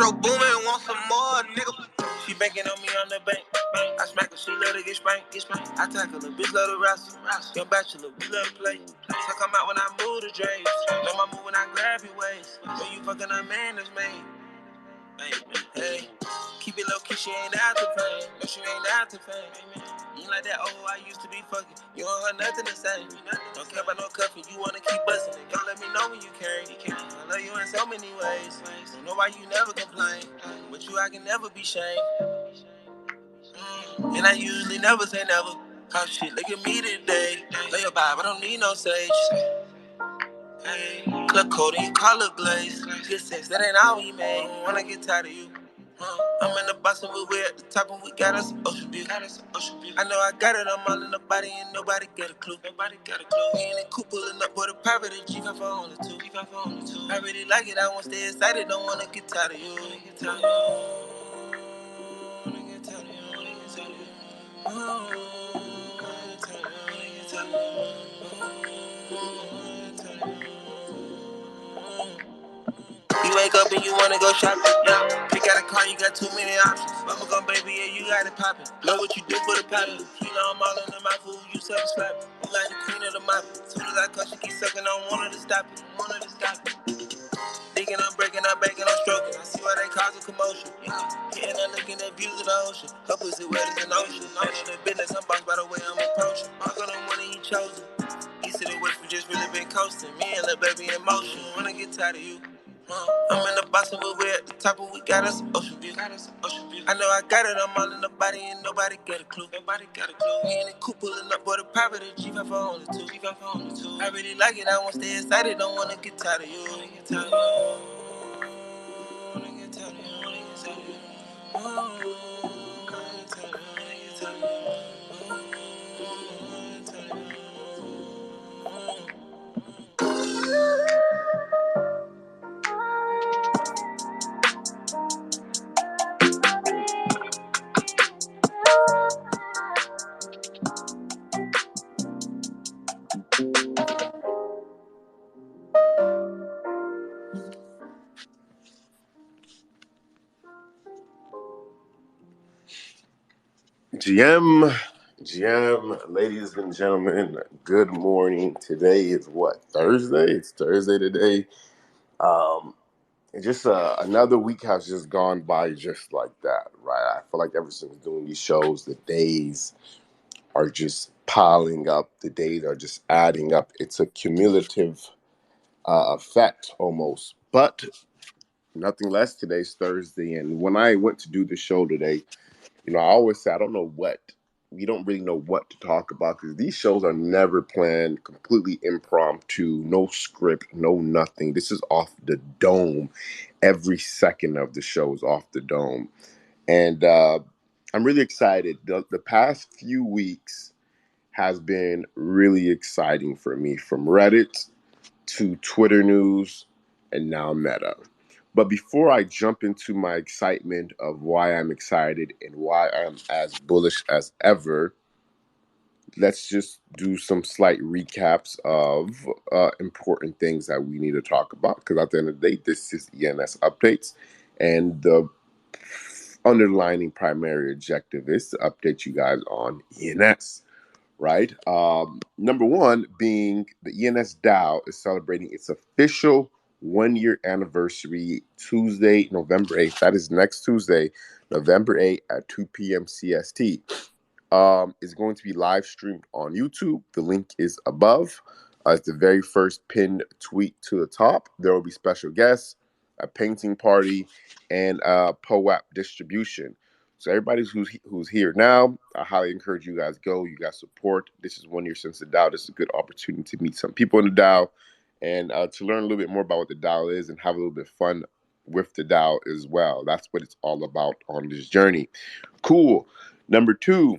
Bro, booming, want some more, nigga. She banking on me on the bank. I smack her, she love to get spanked. I tackle her, bitch love to wrestle. Young bachelor, we love to play. So come out when I move the drapes. Know my move when I grab your waist. When you fucking a man that's made. Hey, keep it low key, she ain't after fame. No, she ain't after fame. You ain't like that, oh, I used to be fucking. You don't have nothing to say. Don't care about no cuffing, you wanna keep busting it. Don't let me know when you carry. I love you in so many ways. Don't know why you never complain. With you, I can never be shamed. And I usually never say never. Oh shit, look at me today. Lay your vibe, I don't need no sage. Hey, club coat and you color glaze. Good sex, that ain't all we made. When I get tired of you. I'm in the box and we're at the top and we got us an ocean view. I know I got it, I'm all in the body and nobody got a clue. We in the coupe pulling up for the private and G5 on the two. I really like it, I want to stay excited, don't wanna get tired of you. You wake up and you wanna go shopping, yeah. Pick out a car, you got too many options. Mama gon' baby, yeah, you got it poppin'. Know what you do for the pattern. You know I'm all in my food, you satisfied. You like the queen of the mop. Soon as I cut, she keep sucking on, wanted to stop it. Digging, I'm breaking, I'm baking, I'm stroking. I see why they cause a commotion. Getting up, looking at views of the ocean. Her pussy wet as an ocean. I'm in the business, I'm boxed by the way I'm approaching. I'm gonna one and he chosen. East of the west, we just really been coasting. Me and little baby in motion. When I get tired of you. I'm in the box and we're at the top and we got us an ocean view. I know I got it, I'm all in the body and nobody got a clue. We in the coupe pulling up for the private and G5 on the two. I really like it, I want to stay excited, don't wanna get tired of you. GM, ladies and gentlemen, good morning. Today is what, Thursday? It's Thursday today. Just another week has just gone by just like that, right? I feel like ever since doing these shows, the days are just piling up. The days are just adding up. It's a cumulative effect almost, but nothing less. Today's Thursday, and when I went to do the show today, I always say we don't really know what to talk about because these shows are never planned, completely impromptu, no script, no nothing. This is off the dome. Every second of the show is off the dome. And I'm really excited. The past few weeks has been really exciting for me, from Reddit to Twitter news and now Meta. But before I jump into my excitement of why I'm excited and why I'm as bullish as ever, let's just do some slight recaps of important things that we need to talk about. Because at the end of the day, this is ENS Updates. And the underlining primary objective is to update you guys on ENS. Right? Number one being the ENS DAO is celebrating its official 1-year anniversary Tuesday, November 8th. That is next Tuesday, November 8th at 2 p.m. CST. It's going to be live streamed on YouTube. The link is above. It's the very first pinned tweet to the top. There will be special guests, a painting party, and a POAP distribution. So everybody who's here now, I highly encourage you guys go. You guys support. This is 1 year since the DAO. This is a good opportunity to meet some people in the DAO and to learn a little bit more about what the DAO is and have a little bit of fun with the DAO as well. That's what it's all about on this journey. Cool. Number two,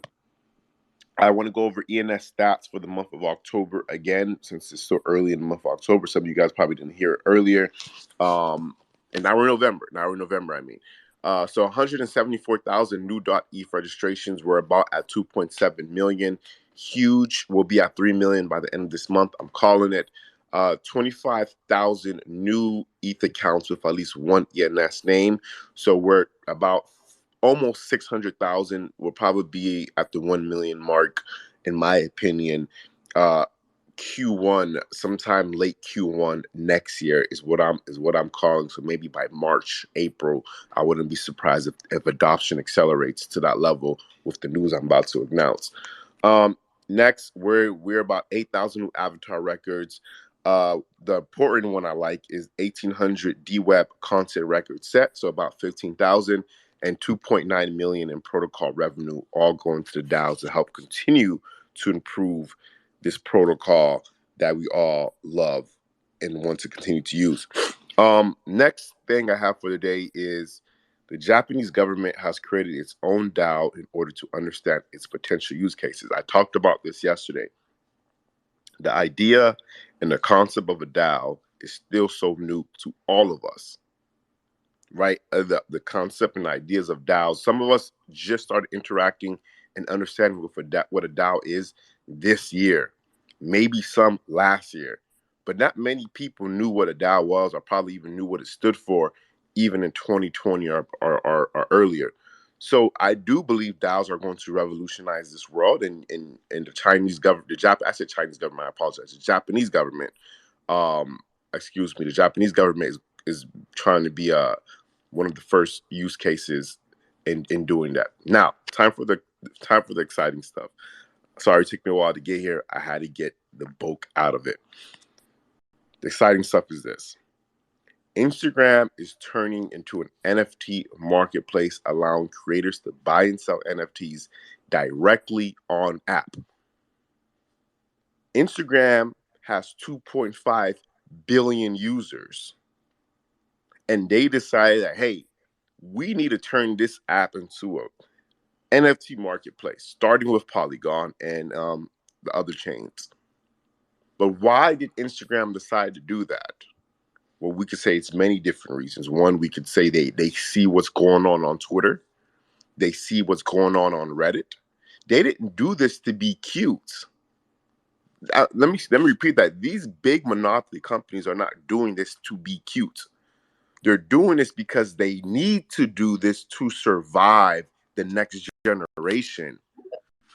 I want to go over ENS stats for the month of October again, since it's so early in the month of October. Some of you guys probably didn't hear it earlier. And now we're in November. So 174,000 new .eth registrations. We're about at 2.7 million. Huge. We'll be at 3 million by the end of this month. I'm calling it. 25,000 new ETH accounts with at least one ENS name. So we're about almost 600,000. We'll probably be at the 1 million mark, in my opinion. Q1, sometime late Q1 next year is what I'm calling. So maybe by March, April, I wouldn't be surprised if adoption accelerates to that level with the news I'm about to announce. Next, we're about 8,000 new avatar records. The important one I like is 1,800 DWeb content record set, so about 15,000, and 2.9 million in protocol revenue, all going to the DAOs to help continue to improve this protocol that we all love and want to continue to use. Next thing I have for the day is the Japanese government has created its own DAO in order to understand its potential use cases. I talked about this yesterday. The idea and the concept of a DAO is still so new to all of us, right? The concept and ideas of DAOs. Some of us just started interacting and understanding what a DAO is this year, maybe some last year, but not many people knew what a DAO was, or probably even knew what it stood for, even in 2020 or earlier. So I do believe DAOs are going to revolutionize this world, and the Chinese government, I said Chinese government, I apologize, the Japanese government, the Japanese government is trying to be one of the first use cases in doing that. Now, time for the exciting stuff. Sorry, it took me a while to get here. I had to get the bulk out of it. The exciting stuff is this. Instagram is turning into an NFT marketplace, allowing creators to buy and sell NFTs directly on app. Instagram has 2.5 billion users, and they decided that, hey, we need to turn this app into a NFT marketplace, starting with Polygon and the other chains. But why did Instagram decide to do that? Well, we could say it's many different reasons. One, we could say they see what's going on Twitter. They see what's going on Reddit. They didn't do this to be cute. Let me repeat that. These big monopoly companies are not doing this to be cute. They're doing this because they need to do this to survive the next generation.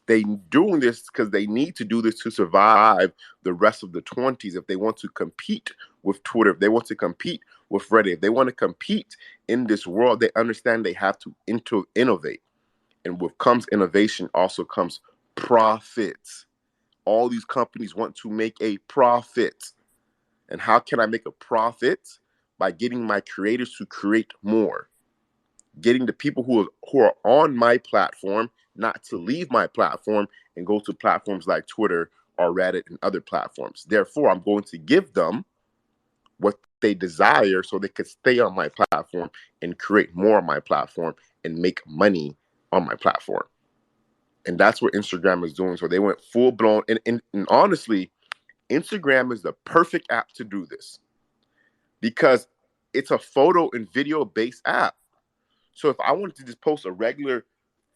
They doing this because they need to do this to survive the rest of the 20s if they want to compete with Twitter, if they want to compete with Reddit, if they want to compete in this world, they understand they have to innovate. And with comes innovation also comes profits. All these companies want to make a profit. And how can I make a profit? By getting my creators to create more. Getting the people who are on my platform not to leave my platform and go to platforms like Twitter or Reddit and other platforms. Therefore, I'm going to give them what they desire so they could stay on my platform and create more on my platform and make money on my platform. And that's what Instagram is doing. So they went full blown. And honestly, Instagram is the perfect app to do this because it's a photo and video based app. So if I wanted to just post a regular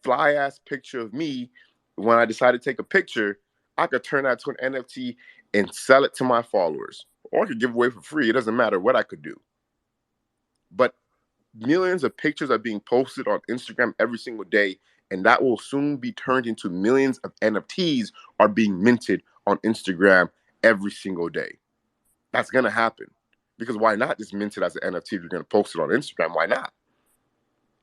fly ass picture of me when I decide to take a picture, I could turn that to an NFT and sell it to my followers, or I could give away for free. It doesn't matter what I could do. But millions of pictures are being posted on Instagram every single day, and that will soon be turned into millions of NFTs are being minted on Instagram every single day. That's going to happen. Because why not just mint it as an NFT if you're going to post it on Instagram? Why not?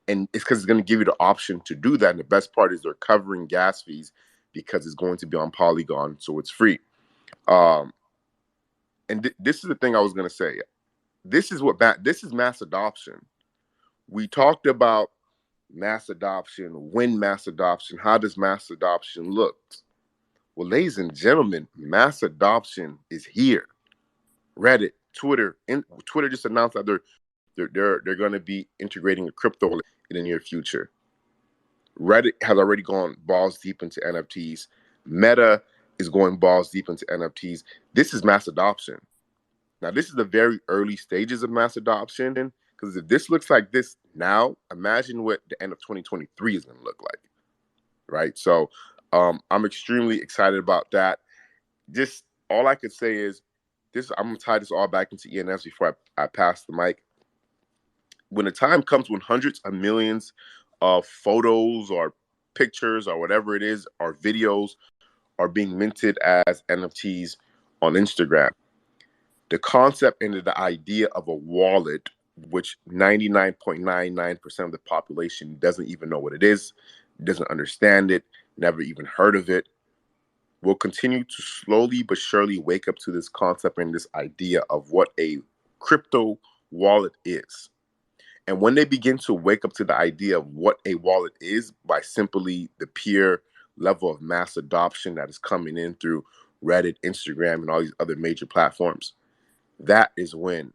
And it's because it's going to give you the option to do that. And the best part is they're covering gas fees because it's going to be on Polygon, so it's free. And this is the thing I was going to say. This is mass adoption. We talked about mass adoption, when mass adoption, how does mass adoption look? Well, ladies and gentlemen, mass adoption is here. Reddit, Twitter just announced that they're going to be integrating a crypto in the near future. Reddit has already gone balls deep into NFTs. Meta is going balls deep into NFTs. This is mass adoption. Now, this is the very early stages of mass adoption, because if this looks like this now, imagine what the end of 2023 is going to look like, right? So I'm extremely excited about that. Just all I could say is I'm gonna tie this all back into ENS before I pass the mic. When the time comes when hundreds of millions of photos or pictures or whatever it is or videos are being minted as NFTs on Instagram, the concept and the idea of a wallet, which 99.99% of the population doesn't even know what it is, doesn't understand it, never even heard of it, will continue to slowly but surely wake up to this concept and this idea of what a crypto wallet is. And when they begin to wake up to the idea of what a wallet is by simply the pure level of mass adoption that is coming in through Reddit, Instagram, and all these other major platforms, that is when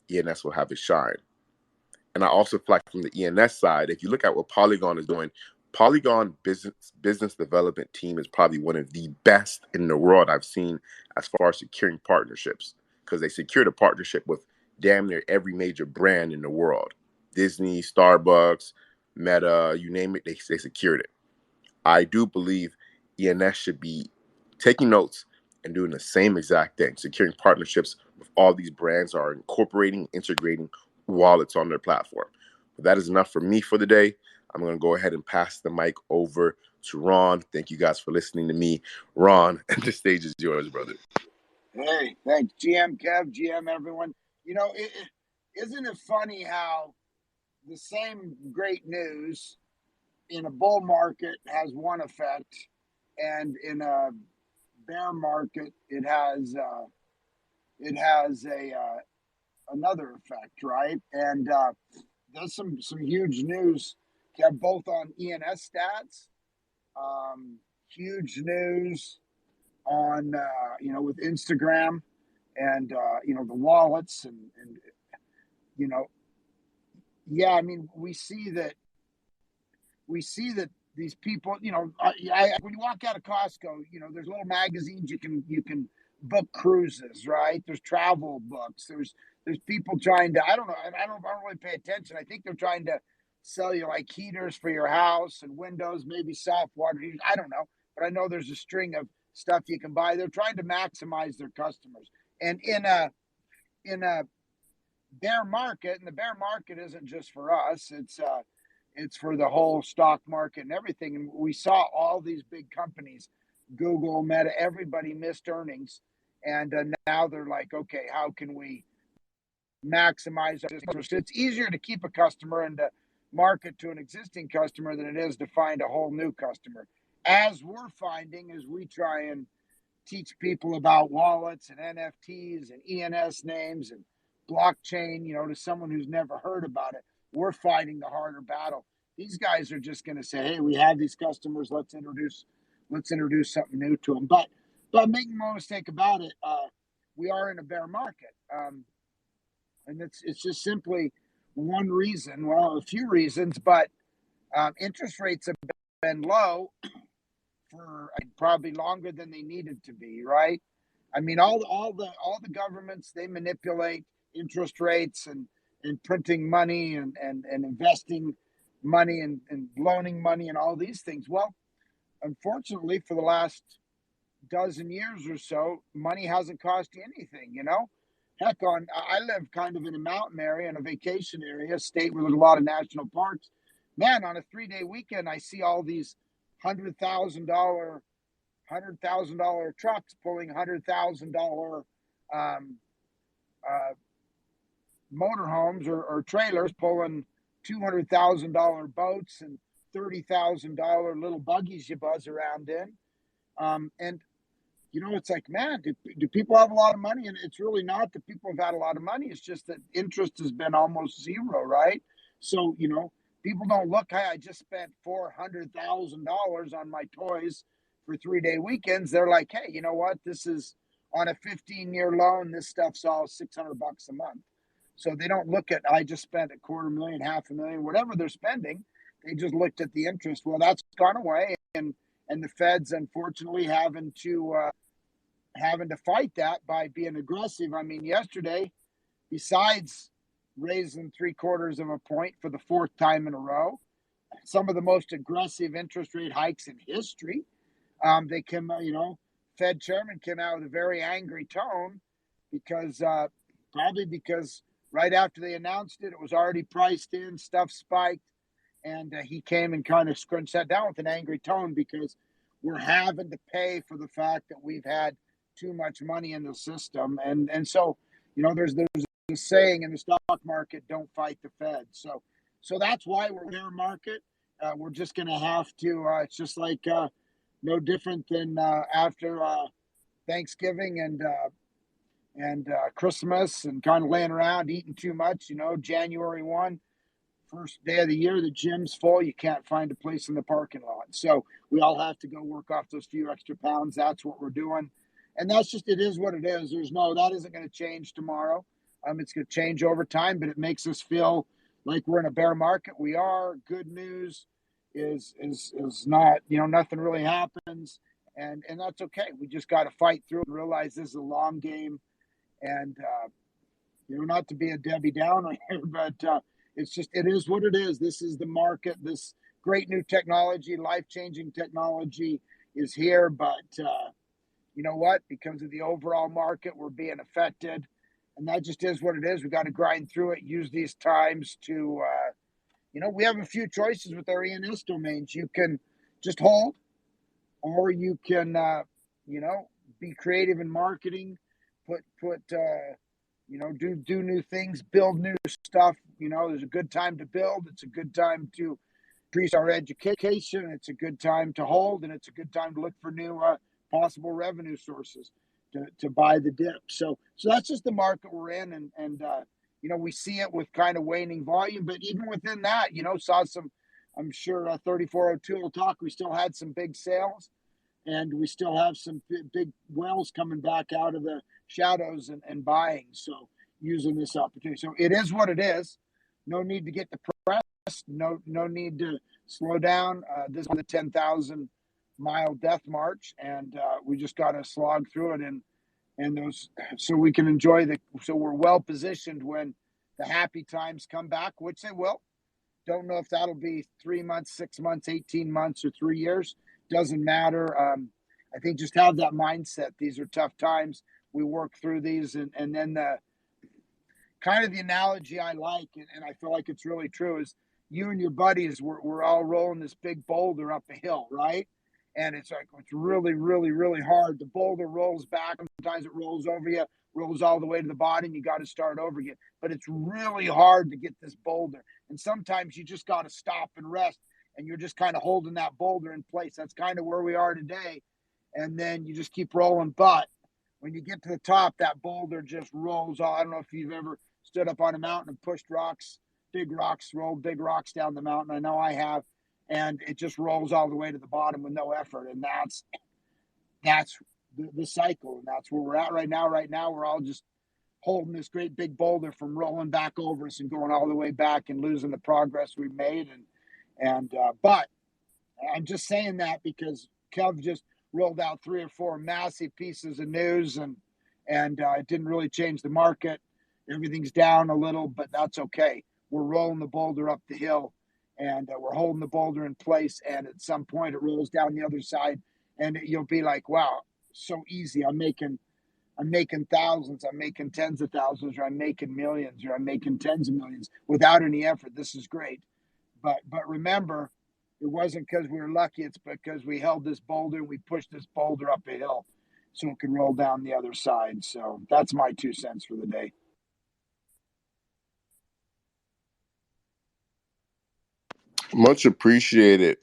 ENS will have its shine. And I also feel like from the ENS side, if you look at what Polygon is doing, Polygon business development team is probably one of the best in the world I've seen as far as securing partnerships, because they secured a partnership with damn near every major brand in the world. Disney, Starbucks, Meta, you name it, they secured it. I do believe ENS should be taking notes and doing the same exact thing, securing partnerships with all these brands are incorporating, integrating wallets on their platform. But that is enough for me for the day. I'm going to go ahead and pass the mic over to Ron. Thank you guys for listening to me. Ron, the stage is yours, brother. Hey, thanks, GM Kev, GM everyone. Isn't it funny how the same great news in a bull market has one effect, and in a bear market it has another effect, right? And there's some huge news, Kev, both on ENS stats, huge news on with Instagram and the wallets and yeah, I mean we see that these people, when you walk out of Costco, there's little magazines you can book cruises, right? There's travel books. There's people trying to, I don't know, I don't really pay attention. I think they're trying to sell you like heaters for your house and windows, maybe soft water heaters. I don't know, but I know there's a string of stuff you can buy. They're trying to maximize their customers, and in a bear market, and the bear market isn't just for us. It's for the whole stock market and everything. And we saw all these big companies, Google, Meta, everybody missed earnings. And now they're like, okay, how can we maximize our customers? It's easier to keep a customer and to market to an existing customer than it is to find a whole new customer. As we're finding, as we try and teach people about wallets and NFTs and ENS names and blockchain, to someone who's never heard about it, we're fighting the harder battle. These guys are just going to say, "Hey, we have these customers. Let's introduce something new to them." But make no mistake about it, we are in a bear market, and it's just simply one reason. Well, a few reasons, but interest rates have been low for probably longer than they needed to be. Right? I mean, all the governments, they manipulate interest rates and printing money and investing money and loaning money and all these things. Well, unfortunately, for the last dozen years or so, money hasn't cost you anything, Heck, I live kind of in a mountain area, in a vacation area, a state where there's a lot of national parks. Man, on a 3-day weekend, I see all these $100,000 trucks pulling $100,000 motorhomes or trailers pulling $200,000 boats and $30,000 little buggies you buzz around in. And it's like, man, do people have a lot of money? And it's really not that people have had a lot of money. It's just that interest has been almost zero, right? So, people don't look, hey, I just spent $400,000 on my toys for 3-day weekends. They're like, hey, you know what? This is on a 15-year loan. This stuff's all $600 a month. So they don't look at, I just spent $250,000, $500,000, whatever they're spending. They just looked at the interest. Well, that's gone away, and the Fed's unfortunately having to fight that by being aggressive. I mean, yesterday, besides raising 0.75 of a point for the fourth time in a row, some of the most aggressive interest rate hikes in history. They came, Fed chairman came out with a very angry tone because probably because right after they announced it, it was already priced in, stuff spiked, and he came and kind of scrunched that down with an angry tone because we're having to pay for the fact that we've had too much money in the system, and so there's a saying in the stock market, don't fight the Fed. So that's why we're in a bear market. We're just going to have to. It's just like no different than after Thanksgiving and Christmas and kind of laying around eating too much. January 1, first day of the year, the gym's full. You can't find a place in the parking lot. So we all have to go work off those few extra pounds. That's what we're doing. And that's just, it is what it is. That isn't going to change tomorrow. It's going to change over time, but it makes us feel like we're in a bear market. We are. Good news is not, nothing really happens. And that's okay. We just got to fight through and realize this is a long game. And, not to be a Debbie Downer here, but it is what it is. This is the market. This great new technology, life-changing technology is here. But you know what? Because of the overall market, we're being affected. And that just is what it is. We got to grind through it, use these times to, we have a few choices with our ENS domains. You can just hold, or you can, be creative in marketing, do new things, build new stuff. There's a good time to build. It's a good time to increase our education. It's a good time to hold, and it's a good time to look for new possible revenue sources to buy the dip. So that's just the market we're in, and we see it with kind of waning volume, but even within that, saw some. I'm sure 3402 will talk. We still had some big sales, and we still have some big whales coming back out of the shadows and buying. So using this opportunity. So it is what it is. No need to get depressed. No need to slow down. This is the 10,000 mile death march, and we just got to slog through it and those, so we can enjoy so we're well positioned when the happy times come back, which they will. Don't know if that'll be 3 months, 6 months, 18 months, or 3 years. Doesn't matter. I think just have that mindset. These are tough times. We work through these, and then the kind of the analogy I like, and I feel like it's really true, is you and your buddies, we're all rolling this big boulder up a hill, right? And it's really, really, really hard. The boulder rolls back. Sometimes it rolls over you, rolls all the way to the bottom. You got to start over again. But it's really hard to get this boulder. And sometimes you just got to stop and rest, and you're just kind of holding that boulder in place. That's kind of where we are today. And then you just keep rolling. But when you get to the top, that boulder just rolls all. I don't know if you've ever stood up on a mountain and pushed rocks, rolled big rocks down the mountain. I know I have. And it just rolls all the way to the bottom with no effort. And that's the cycle. And that's where we're at right now. Right now, we're all just holding this great big boulder from rolling back over us and going all the way back and losing the progress we've made. But I'm just saying that because Kev just rolled out 3 or 4 massive pieces of news, and it didn't really change the market. Everything's down a little, but that's okay. We're rolling the boulder up the hill, and we're holding the boulder in place. And at some point, it rolls down the other side, and you'll be like, "Wow, so easy! I'm making thousands, I'm making tens of thousands, or I'm making millions, or I'm making tens of millions without any effort. This is great." But remember, it wasn't because we were lucky. It's because we held this boulder and we pushed this boulder up a hill so it can roll down the other side. So that's my 2 cents for the day. Much appreciated.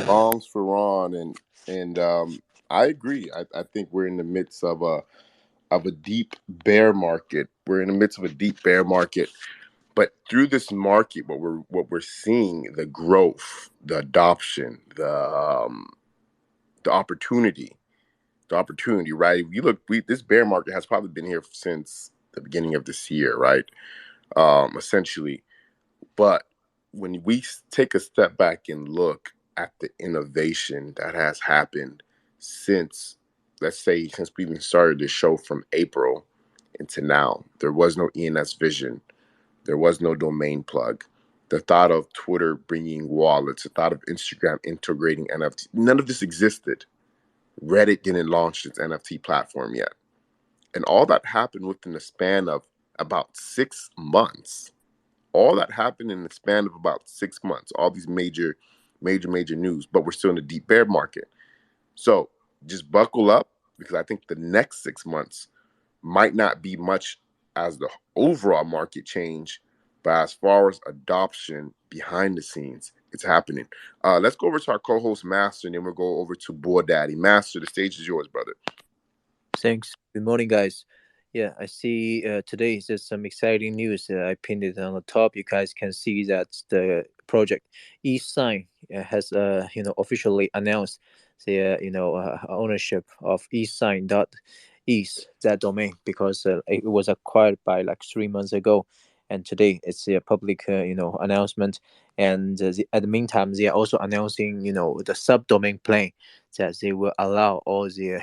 Longs for Ron, and I agree. I think we're in the midst of a deep bear market. We're in the midst of a deep bear market. But through this market, what we're seeing, the growth, the adoption, the opportunity, right? If you look, this bear market has probably been here since the beginning of this year, right? Essentially, but when we take a step back and look at the innovation that has happened since, let's say, since we even started this show from April into now, there was no ENS vision. There was no domain plug. The thought of Twitter bringing wallets, the thought of Instagram integrating NFT, none of this existed. Reddit didn't launch its NFT platform yet. And all that happened within the span of about 6 months. All that happened in the span of about 6 months. All these major news, but we're still in a deep bear market. So just buckle up, because I think the next 6 months might not be much as the overall market change, but as far as adoption behind the scenes, it's happening. Let's go over to our co-host Master, and then we'll go over to Boy Daddy. Master, the stage is yours, brother. Thanks. Good morning, guys. Yeah, I see today is just some exciting news. I pinned it on the top. You guys can see that the project eSign has officially announced the ownership of eSign.eth, that domain, because it was acquired by like 3 months ago, and today it's a public announcement. And at the meantime, they are also announcing the subdomain plan, that they will allow all the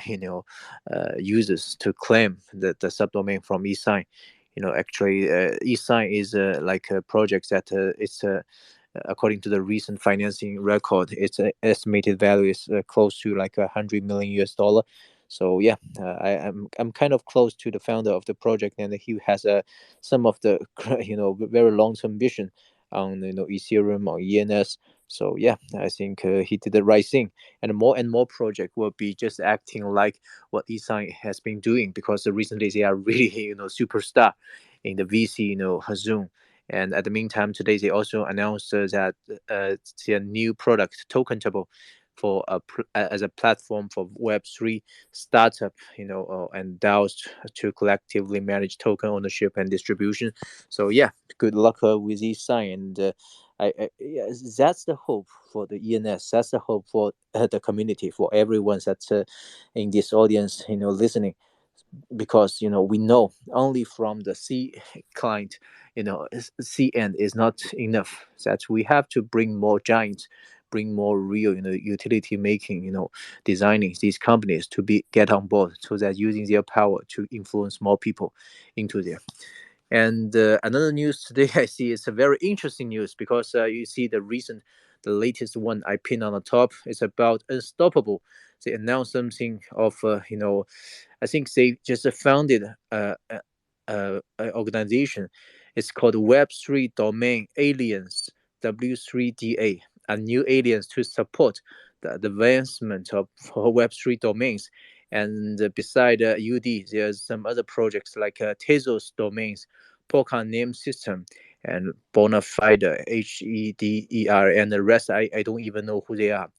users to claim the subdomain from eSign. Actually, eSign is like a project that it's according to the recent financing record, its estimated value is close to like 100 million US dollar. So yeah, I'm kind of close to the founder of the project, and he has some of the very long term vision on Ethereum or ENS. So yeah, I think he did the right thing, and more project will be just acting like what eSign has been doing, because recently they are really superstar in the VC zone. And at the meantime, today they also announced that their new product, Token Table, for as a platform for Web3 startup, and DAOs to collectively manage token ownership and distribution. So yeah, good luck with eSign, and yeah, that's the hope for the ENS. That's the hope for the community, for everyone that's in this audience, listening, because we know only from the C client, C end is not enough, that we have to bring more giants, bring more real utility making designing these companies to be get on board, so that using their power to influence more people into there. And another news today I see is a very interesting news, because you see the latest one I pinned on the top is about Unstoppable. They announced something of I think they just founded a organization. It's called Web3 Domain Aliens, W3DA, a new aliens to support the advancement of Web3 domains. And beside UD, there's some other projects like Tezos domains, Polka name system, and Bonafide, HEDER, and the rest I don't even know who they are.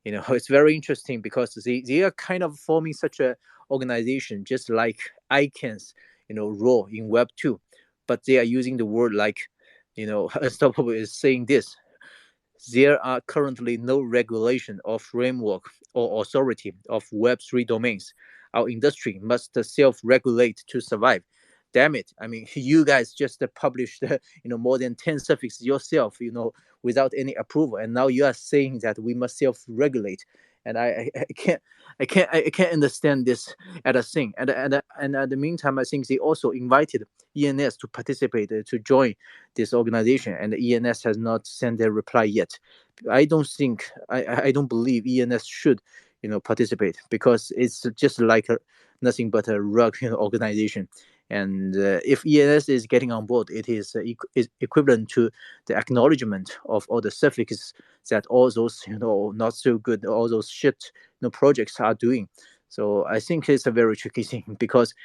It's very interesting, because they are kind of forming such a organization, just like icons role in Web 2, but they are using the word like Unstoppable is saying this: there are currently no regulation or framework or authority of Web3 domains. Our industry must self-regulate to survive. Damn it! I mean, you guys just published, more than 10 suffixes yourself, without any approval, and now you are saying that we must self-regulate. And I can't understand this at a thing. And at the meantime, I think they also invited ENS to participate, to join this organization, and the ENS has not sent their reply yet. I don't believe ENS should participate, because it's just like nothing but a rug organization. And if ENS is getting on board, it is equivalent to the acknowledgement of all the suffixes that all those not so good, all those shit projects are doing. So I think it's a very tricky thing, because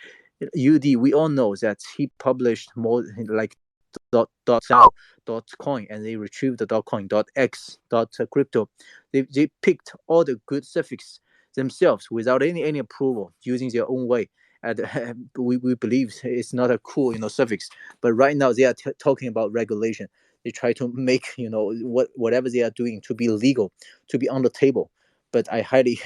UD, we all know that he published more like dot coin, and they retrieved the dot coin dot x dot crypto. They picked all the good suffix themselves without any approval, using their own way. And we believe it's not a cool suffix. But right now they are talking about regulation. They try to make whatever they are doing to be legal, to be on the table. But I highly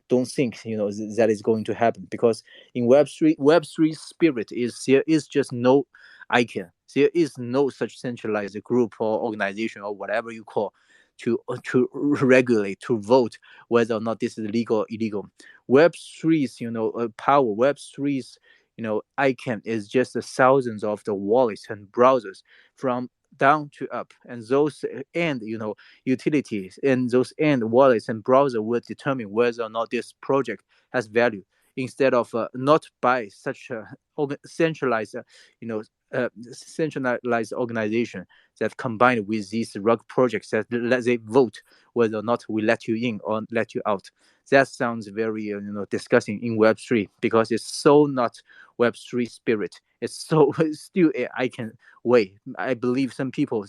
don't think that is going to happen, because in Web3 spirit is there is just no icon. There is no such centralized group or organization or whatever you call to regulate, to vote whether or not this is legal or illegal. Web3's power, Web3's icon is just the thousands of the wallets and browsers from down to up, and those end utilities and those end wallets and browser will determine whether or not this project has value. instead of not by such a centralized, centralized organization that combined with these rug projects that let they vote whether or not we let you in or let you out. That sounds very disgusting in Web3 because it's so not Web3 spirit. It's so it's still a icon way. I believe some people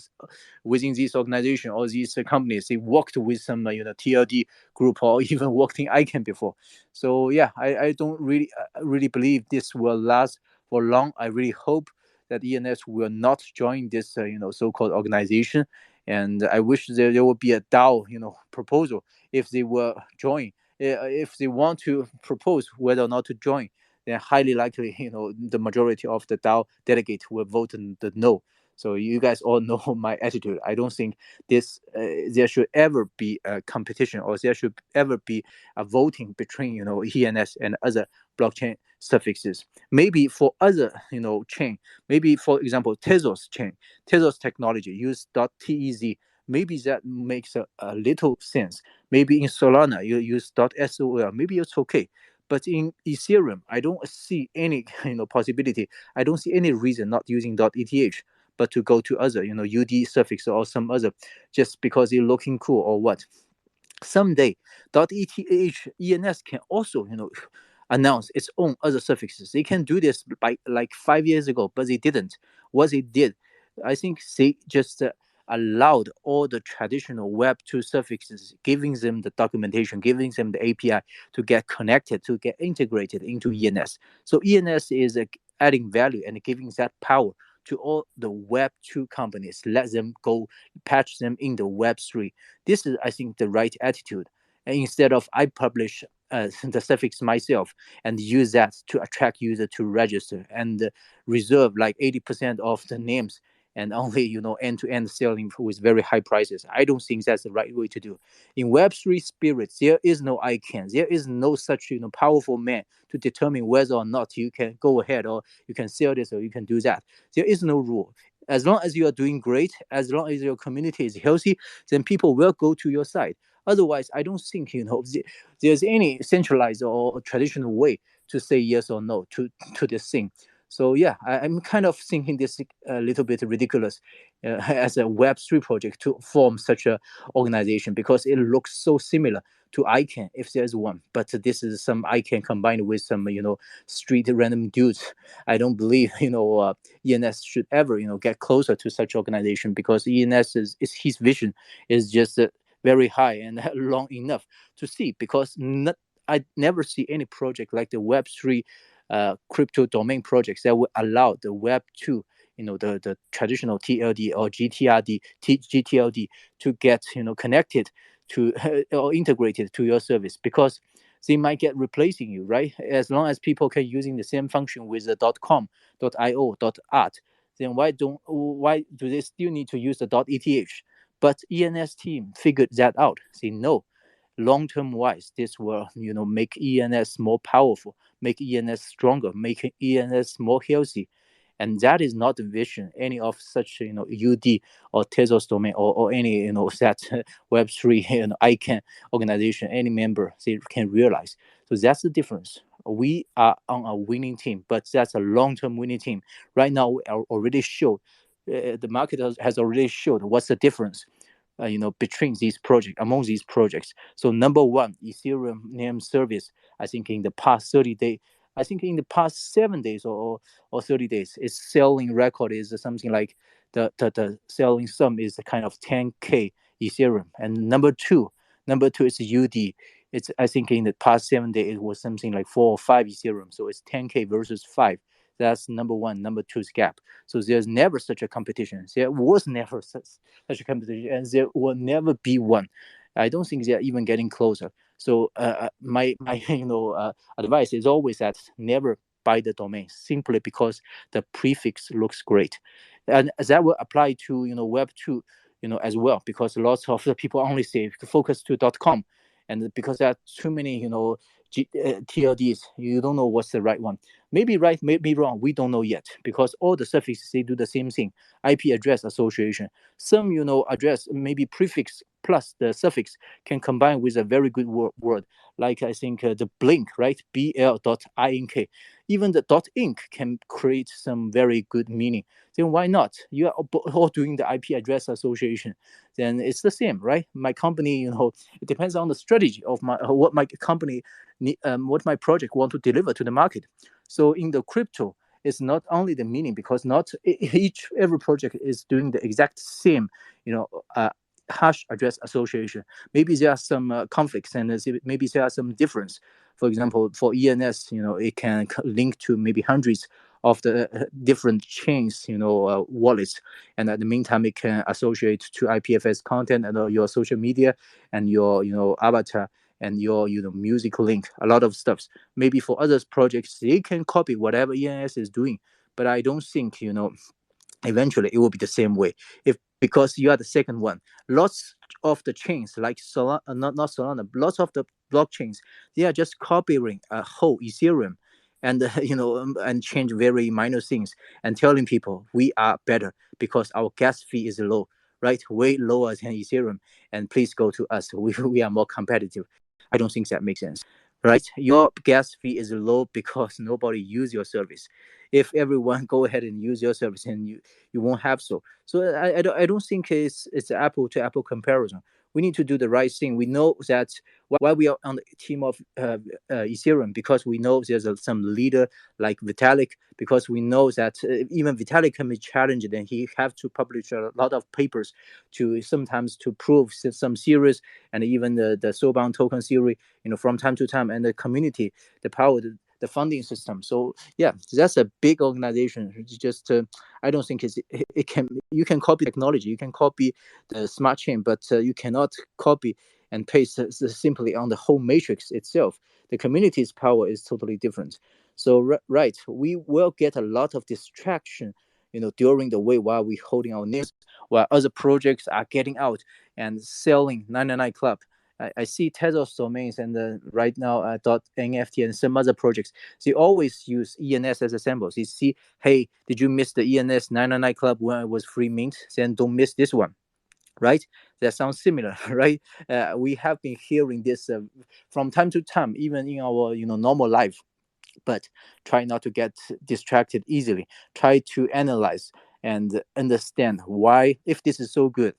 within this organization or these companies they worked with some TLD group or even worked in ICANN before. So yeah, I don't really believe this will last for long. I really hope that ENS will not join this so-called organization, and I wish there will be a DAO proposal if they will join. If they want to propose whether or not to join, then highly likely the majority of the DAO delegate will vote the no. So you guys all know my attitude. I don't think this there should ever be a competition or there should ever be a voting between ENS and other blockchain suffixes. Maybe for other chain, maybe for example Tezos chain, Tezos technology use .tez. Maybe that makes a little sense. Maybe in Solana you use .sol. Maybe it's okay. But in Ethereum, I don't see any possibility. I don't see any reason not using .eth, but to go to other UD suffix or some other, just because you're looking cool or what. Someday .eth ENS can also announce its own other suffixes. They can do this by like 5 years ago, but they didn't. What they did, I think they just allowed all the traditional Web2 suffixes, giving them the documentation, giving them the API to get connected, to get integrated into ENS. So ENS is adding value and giving that power to all the Web2 companies. Let them go patch them in the Web3. This is, I think, the right attitude. And instead of I publish the suffix myself and use that to attract user to register and reserve like 80% of the names and only end-to-end selling with very high prices. I don't think that's the right way to do. In Web3 spirits, there is no ICANN. There is no such powerful man to determine whether or not you can go ahead or you can sell this or you can do that. There is no rule. As long as you are doing great, as long as your community is healthy, then people will go to your side. Otherwise, I don't think there's any centralized or traditional way to say yes or no to this thing. So yeah, I'm kind of thinking this a little bit ridiculous as a Web3 project to form such a organization because it looks so similar to ICANN if there's one. But this is some ICANN combined with some street random dudes. I don't believe ENS should ever get closer to such organization because ENS is his vision is just very high and long enough to see because I never see any project like the Web3 crypto domain projects that will allow the Web2, the traditional TLD or GTLD to get to or integrated to your service because they might get replacing you, right? As long as people can using the same function with the .com, .io, .art, then why do they still need to use the .eth? But ENS team figured that out. Say no, long-term wise, this will make ENS more powerful, make ENS stronger, make ENS more healthy, and that is not the vision any of such UD or Tezos domain or any that Web3 ICANN organization, any member they can realize. So that's the difference. We are on a winning team, but that's a long-term winning team. Right now, we are already showed. The market has already showed what's the difference between these projects, among these projects. So number one, Ethereum name service, I think in the past 30 days, I think in the past 7 days or 30 days, its selling record is something like the selling sum is kind of 10K Ethereum. And number two is UD. It's I think in the past 7 days it was something like 4 or 5 Ethereum. So it's 10K versus 5. That's number one, number two's gap. So there's never such a competition. There was never such a competition, and there will never be one. I don't think they're even getting closer. So my advice is always that never buy the domain simply because the prefix looks great, and that will apply to Web2 as well because lots of the people only say focus to .com, and because there are too many TLDs. You don't know what's the right one. Maybe right, maybe wrong. We don't know yet because all the suffixes they do the same thing. IP address association. Some address maybe prefix plus the suffix can combine with a very good word. Like I think the blink, right? BL.ink. Even the .inc can create some very good meaning. Then why not? You are all doing the IP address association. Then it's the same, right? My company, it depends on the strategy of what my company, what my project want to deliver to the market. So in the crypto, it's not only the meaning because not every project is doing the exact same, hash address association. Maybe there are some conflicts and maybe there are some difference. For example, for ENS, it can link to maybe hundreds of the different chains, wallets, and at the meantime, it can associate to IPFS content and your social media and your, avatar and your, music link. A lot of stuffs. Maybe for others projects, they can copy whatever ENS is doing, but I don't think, eventually it will be the same way if because you are the second one. Lots of the chains like Solana, not Solana, lots of the blockchains, they are just copying a whole Ethereum and and change very minor things and telling people we are better because our gas fee is low, right? Way lower than Ethereum, and please go to us. We are more competitive. I don't think that makes sense, right? Your gas fee is low because nobody use your service. If everyone go ahead and use your service, and you won't have so I don't think it's apple to apple comparison. We need to do the right thing. We know that why we are on the team of Ethereum, because we know there's some leader like Vitalik, because we know that even Vitalik can be challenged and he have to publish a lot of papers to sometimes to prove some theories, and even the soulbound token theory, from time to time, and the community, the power, the funding system. So yeah, that's a big organization. It's just I don't think it can. You can copy technology, you can copy the smart chain, but you cannot copy and paste simply on the whole matrix itself. The community's power is totally different. So right, we will get a lot of distraction, during the way while we holding our news, while other projects are getting out and selling 99 Club. I see Tezos domains and right now .NFT and some other projects. They always use ENS as a sample. They see, hey, did you miss the ENS 999 Club when it was free mint? Then don't miss this one, right? That sounds similar, right? We have been hearing this from time to time, even in our normal life. But try not to get distracted easily. Try to analyze and understand why, if this is so good,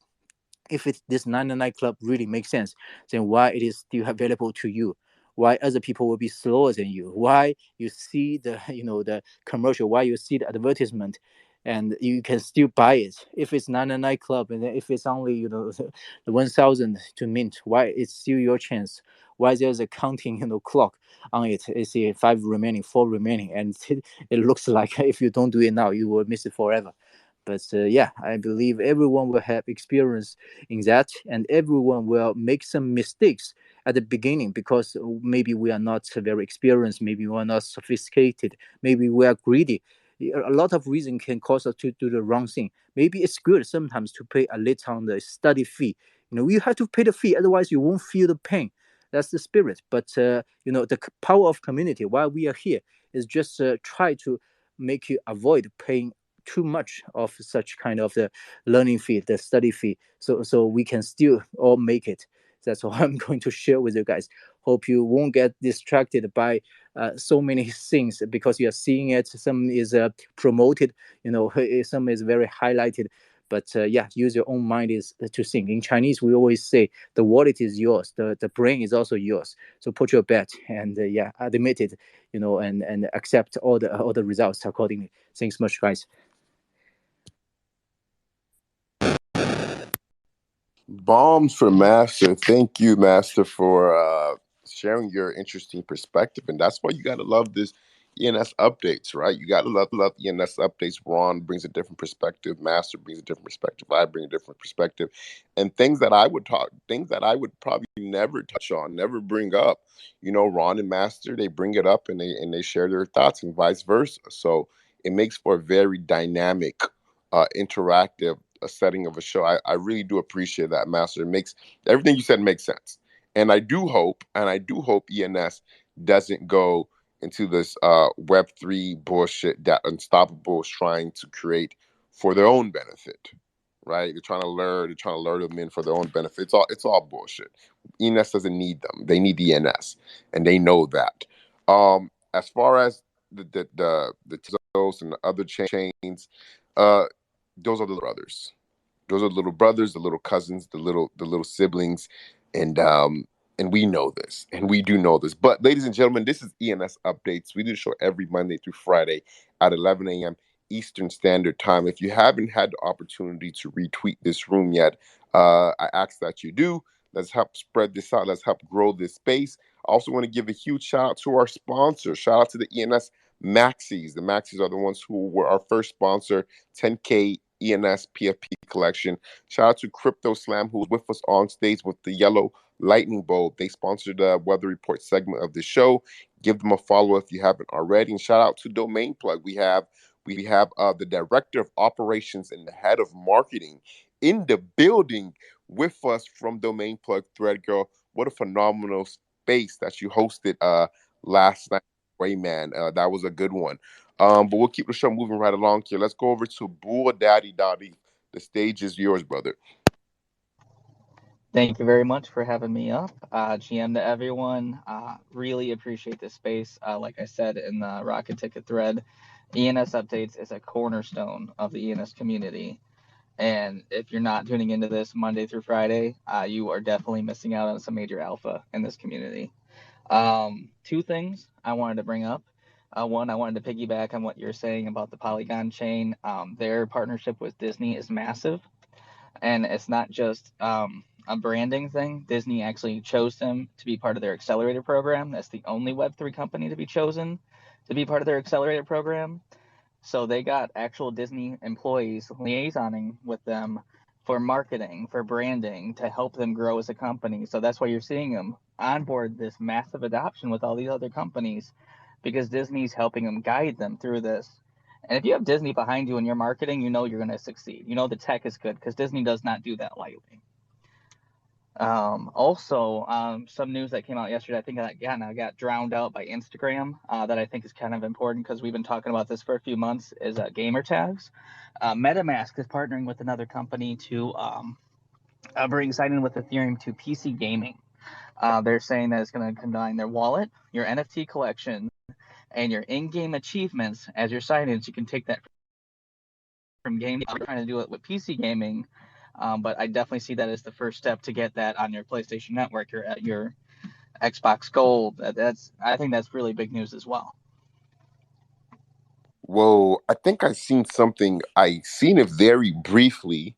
if this 99 Club really makes sense, then why it is still available to you? Why other people will be slower than you? Why you see the the commercial? Why you see the advertisement, and you can still buy it if it's 99 Club, and if it's only the 1,000 to mint? Why it's still your chance? Why there's a counting clock on it? It's 5 remaining, 4 remaining, and it looks like if you don't do it now, you will miss it forever. But yeah, I believe everyone will have experience in that, and everyone will make some mistakes at the beginning because maybe we are not very experienced, maybe we are not sophisticated, maybe we are greedy. A lot of reason can cause us to do the wrong thing. Maybe it's good sometimes to pay a little on the study fee. You have to pay the fee, otherwise you won't feel the pain. That's the spirit. But the power of community, while we are here, is just try to make you avoid paying too much of such kind of the learning fee, the study fee, so we can still all make it. That's what I'm going to share with you guys. Hope you won't get distracted by so many things because you're seeing it. Some is promoted, some is very highlighted. But yeah, use your own mind is to think. In Chinese, we always say the wallet is yours, the brain is also yours. So put your bet and yeah, admit it, and accept all the results accordingly. Thanks much, guys. Bombs for Master. Thank you, Master, for sharing your interesting perspective. And that's why you got to love this ENS updates, right? You got to love ENS updates. Ron brings a different perspective. Master brings a different perspective. I bring a different perspective. And things that I would probably never touch on, never bring up. Ron and Master, they bring it up and they share their thoughts and vice versa. So it makes for a very dynamic, interactive a setting of a show. I really do appreciate that, Master. It makes everything you said makes sense. And I do hope ENS doesn't go into this Web3 bullshit that Unstoppable is trying to create for their own benefit, right? They're trying to lure them in for their own benefit. It's all bullshit. ENS doesn't need them. They need ENS, and they know that. As far as the Tezos and the other chains, uh, those are the brothers. Those are the little brothers, the little cousins, the little siblings, and we know this, and we do know this. But ladies and gentlemen, this is ENS updates. We do the show every Monday through Friday at 11 a.m. Eastern Standard Time. If you haven't had the opportunity to retweet this room yet, I ask that you do. Let's help spread this out. Let's help grow this space. I also want to give a huge shout out to our sponsors. Shout out to the ENS Maxis. The Maxis are the ones who were our first sponsor, 10K ENS PFP collection. Shout out to Crypto Slam, who was with us on stage with the yellow lightning bolt. They sponsored the weather report segment of the show. Give them a follow if you haven't already. And shout out to Domain Plug. We have the director of operations and the head of marketing in the building with us from Domain Plug. Thread Girl, what a phenomenal space that you hosted last night. Rayman, that was a good one. But we'll keep the show moving right along here. Let's go over to Bull Daddy Dottie. The stage is yours, brother. Thank you very much for having me up. GM to everyone. Really appreciate this space. Like I said in the Rocket Ticket thread, ENS Updates is a cornerstone of the ENS community. And if you're not tuning into this Monday through Friday, you are definitely missing out on some major alpha in this community. Two things I wanted to bring up. One, I wanted to piggyback on what you're saying about the Polygon chain. Their partnership with Disney is massive, and it's not just a branding thing. Disney actually chose them to be part of their accelerator program. That's the only Web3 company to be chosen to be part of their accelerator program. So they got actual Disney employees liaisoning with them for marketing, for branding, to help them grow as a company. So that's why you're seeing them onboard this massive adoption with all these other companies, because Disney's helping them, guide them through this. And if you have Disney behind you in your marketing, you know you're going to succeed. You know the tech is good, because Disney does not do that lightly. Some news that came out yesterday, I think I got drowned out by Instagram, that I think is kind of important because we've been talking about this for a few months, is gamer tags. MetaMask is partnering with another company to bring sign in with Ethereum to PC gaming. They're saying that it's going to combine their wallet, your NFT collection, and your in-game achievements as your sign-ins. You can take that from gaming. I'm trying to do it with PC gaming, but I definitely see that as the first step to get that on your PlayStation Network or at your Xbox Gold. I think that's really big news as well. Whoa, I think I seen something. I seen it very briefly,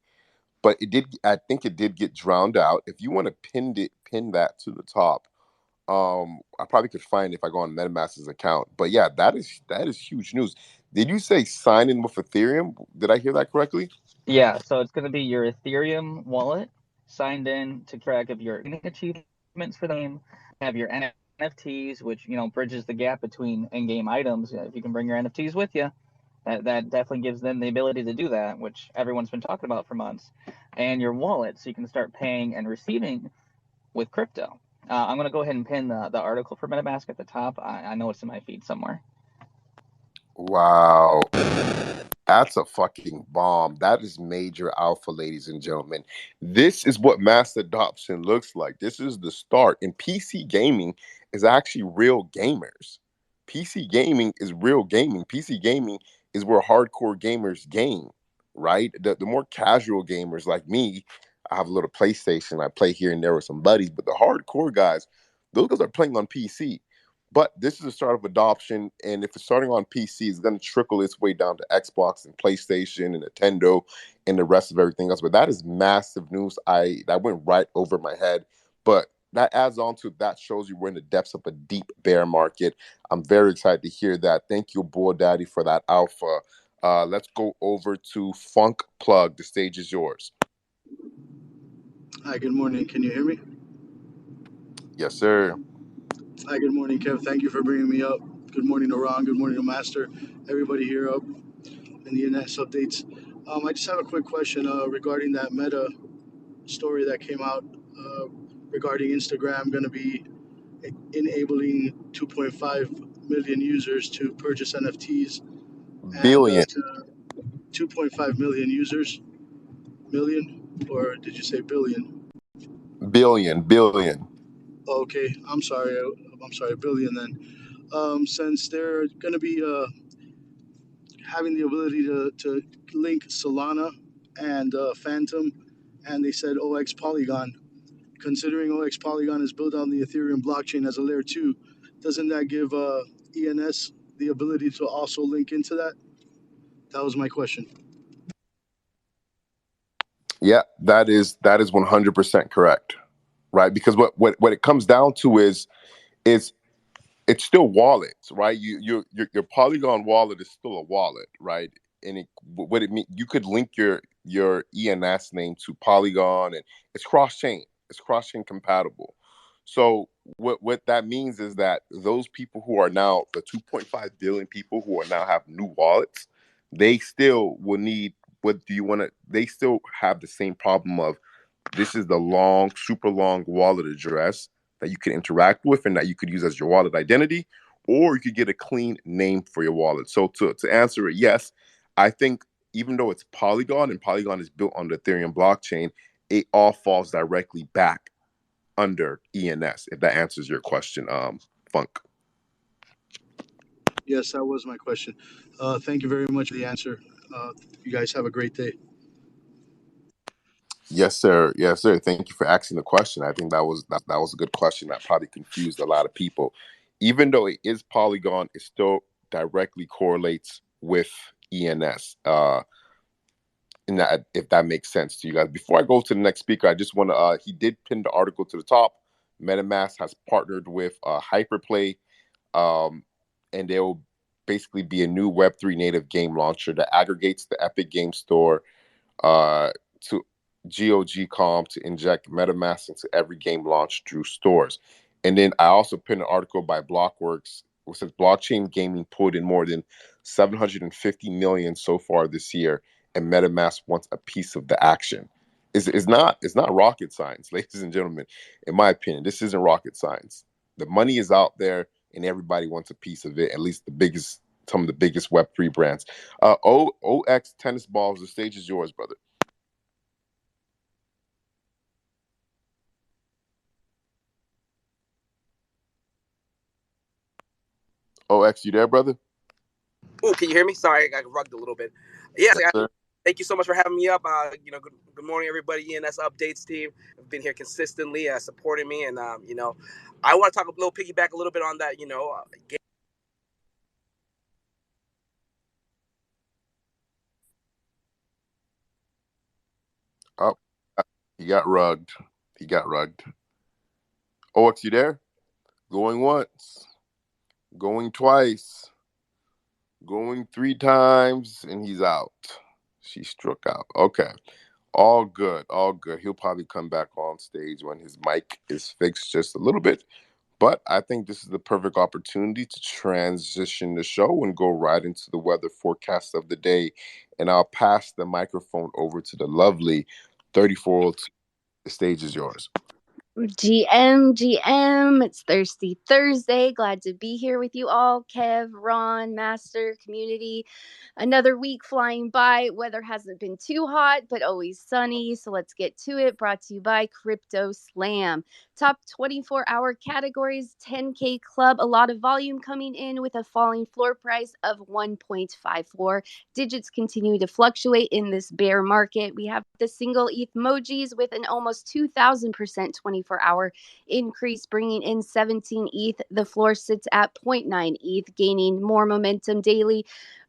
but it did. I think it did get drowned out. If you want to pin that to the top. I probably could find it if I go on MetaMask's account. But yeah, that is huge news. Did you say sign in with Ethereum? Did I hear that correctly? Yeah, so it's going to be your Ethereum wallet signed in to track of your achievements for the game, have your NFTs, which bridges the gap between in-game items. If you can bring your NFTs with you, that definitely gives them the ability to do that, which everyone's been talking about for months. And your wallet, so you can start paying and receiving with crypto. I'm going to go ahead and pin the article for MetaMask at the top. I know it's in my feed somewhere. Wow. That's a fucking bomb. That is major alpha, ladies and gentlemen. This is what mass adoption looks like. This is the start. And PC gaming is actually real gamers. PC gaming is real gaming. PC gaming is where hardcore gamers game, right? The more casual gamers like me, I have a little PlayStation. I play here and there with some buddies, but the hardcore guys, those guys are playing on PC. But this is the start of adoption, and if it's starting on PC, it's going to trickle its way down to Xbox and PlayStation and Nintendo and the rest of everything else. But that is massive news. That went right over my head. But that adds on to that shows you we're in the depths of a deep bear market. I'm very excited to hear that. Thank you, Boy Daddy, for that alpha. Let's go over to Funk Plug. The stage is yours. Hi, good morning. Can you hear me? Yes, sir. Hi, good morning, Kev. Thank you for bringing me up. Good morning to Ron. Good morning to Master. Everybody here up in the ENS updates. I just have a quick question regarding that Meta story that came out regarding Instagram going to be enabling 2.5 million users to purchase NFTs and Billion, to 2.5 million users. Million, or did you say billion? billion. Okay, I'm sorry. I'm sorry, billion then. Since they're going to be having the ability to link Solana and Phantom, and they said OX Polygon. Considering OX Polygon is built on the Ethereum blockchain as a layer 2, doesn't that give ENS the ability to also link into that? That was my question. Yeah, that is 100% correct, right? Because what it comes down to is it's still wallets, right? Your Polygon wallet is still a wallet, right? And what it mean, you could link your ENS name to Polygon, and it's cross chain. It's cross chain compatible. So what that means is that those people who are now the 2.5 billion people who are now have new wallets, they still will need. What do you want to? They still have the same problem of this is the long, super long wallet address that you can interact with and that you could use as your wallet identity, or you could get a clean name for your wallet. So to answer it, yes, I think even though it's Polygon and Polygon is built on the Ethereum blockchain, it all falls directly back under ENS, if that answers your question, Funk. Yes, that was my question. Thank you very much for the answer. You guys have a great day. Yes, sir. Yes, sir. Thank you for asking the question. I think that was a good question that probably confused a lot of people. Even though it is Polygon, it still directly correlates with ENS. In that, if that makes sense to you guys. Before I go to the next speaker, I just want to. He did pin the article to the top. MetaMask has partnered with Hyperplay, and they will basically be a new Web3 native game launcher that aggregates the Epic Game Store uh, to GOG.com to inject MetaMask into every game launched through stores. And then I also pinned an article by Blockworks, which says blockchain gaming pulled in more than 750 million so far this year, and MetaMask wants a piece of the action. It's not rocket science, ladies and gentlemen. In my opinion, this isn't rocket science. The money is out there, and everybody wants a piece of it. At least some of the biggest Web3 brands. OX Tennis Balls, the stage is yours, brother. OX, you there, brother? Oh, can you hear me? Sorry, I got rugged a little bit. Yes, Yes, sir. thank you so much for having me up. Good morning, everybody. ENS Updates team have been here consistently supporting me, and I want to talk a little piggyback a little bit on that. Oh, he got rugged. He got rugged. OX, you there? Going once, going twice, going three times, and he's out. She struck out. Okay. All good. All good. He'll probably come back on stage when his mic is fixed just a little bit. But I think this is the perfect opportunity to transition the show and go right into the weather forecast of the day. And I'll pass the microphone over to the lovely 3402. The stage is yours. GM, it's Thirsty Thursday. Glad to be here with you all. Kev, Ron, Master, community. Another week flying by. Weather hasn't been too hot, but always sunny. So let's get to it. Brought to you by Crypto Slam. Top 24-hour categories, 10K Club. A lot of volume coming in with a falling floor price of 1.54. Digits continue to fluctuate in this bear market. We have the single ETH emojis with an almost 2,000% 24-hour increase, bringing in 17 ETH. The floor sits at 0.9 ETH, gaining more momentum daily.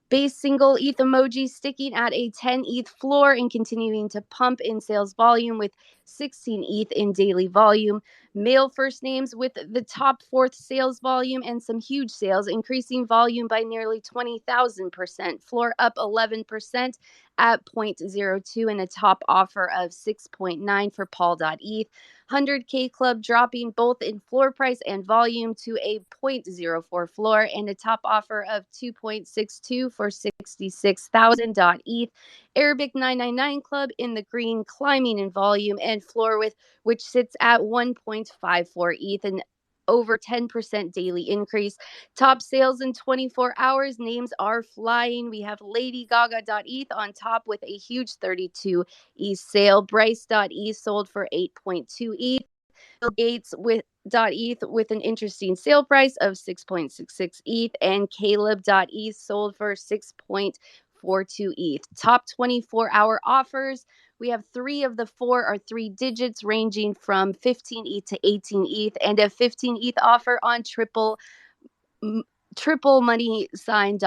Base single ETH emoji sticking at a 10 ETH floor and continuing to pump in sales volume with 16 ETH in daily volume. Male first names with the top fourth sales volume and some huge sales, increasing volume by nearly 20,000%. Floor up 11% at 0.02 and a top offer of 6.9 for Paul.eth. 100K Club dropping both in floor price and volume to a 0.04 floor and a top offer of 2.62 for 66,000.eth. Arabic 999 Club in the green, climbing in volume and floor with which sits at 1.54 ETH. And over 10% daily increase. Top sales in 24 hours. Names are flying. We have Lady Gaga.eth on top with a huge 32 ETH sale. Bryce.eth sold for 8.2 ETH. Gates with .eth with an interesting sale price of 6.66 ETH, and Caleb.eth sold for 6.42 ETH. Top 24-hour offers. We have 3 of the 4 are 3 digits ranging from 15 ETH to 18 ETH, and a 15 ETH offer on triple money sign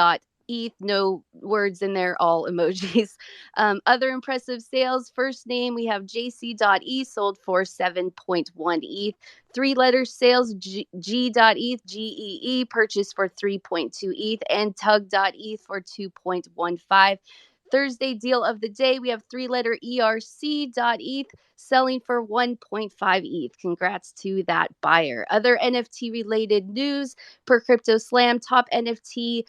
.eth. No words in there, all emojis. Other impressive sales. First name, we have jc.eth sold for 7.1 ETH. 3-letter sales, g.eth, GEE purchased for 3.2 ETH, and tug.eth for 2.15. Thursday deal of the day, we have 3-letter ERC.eth selling for 1.5 ETH. Congrats to that buyer. Other NFT related news per Crypto Slam, top NFT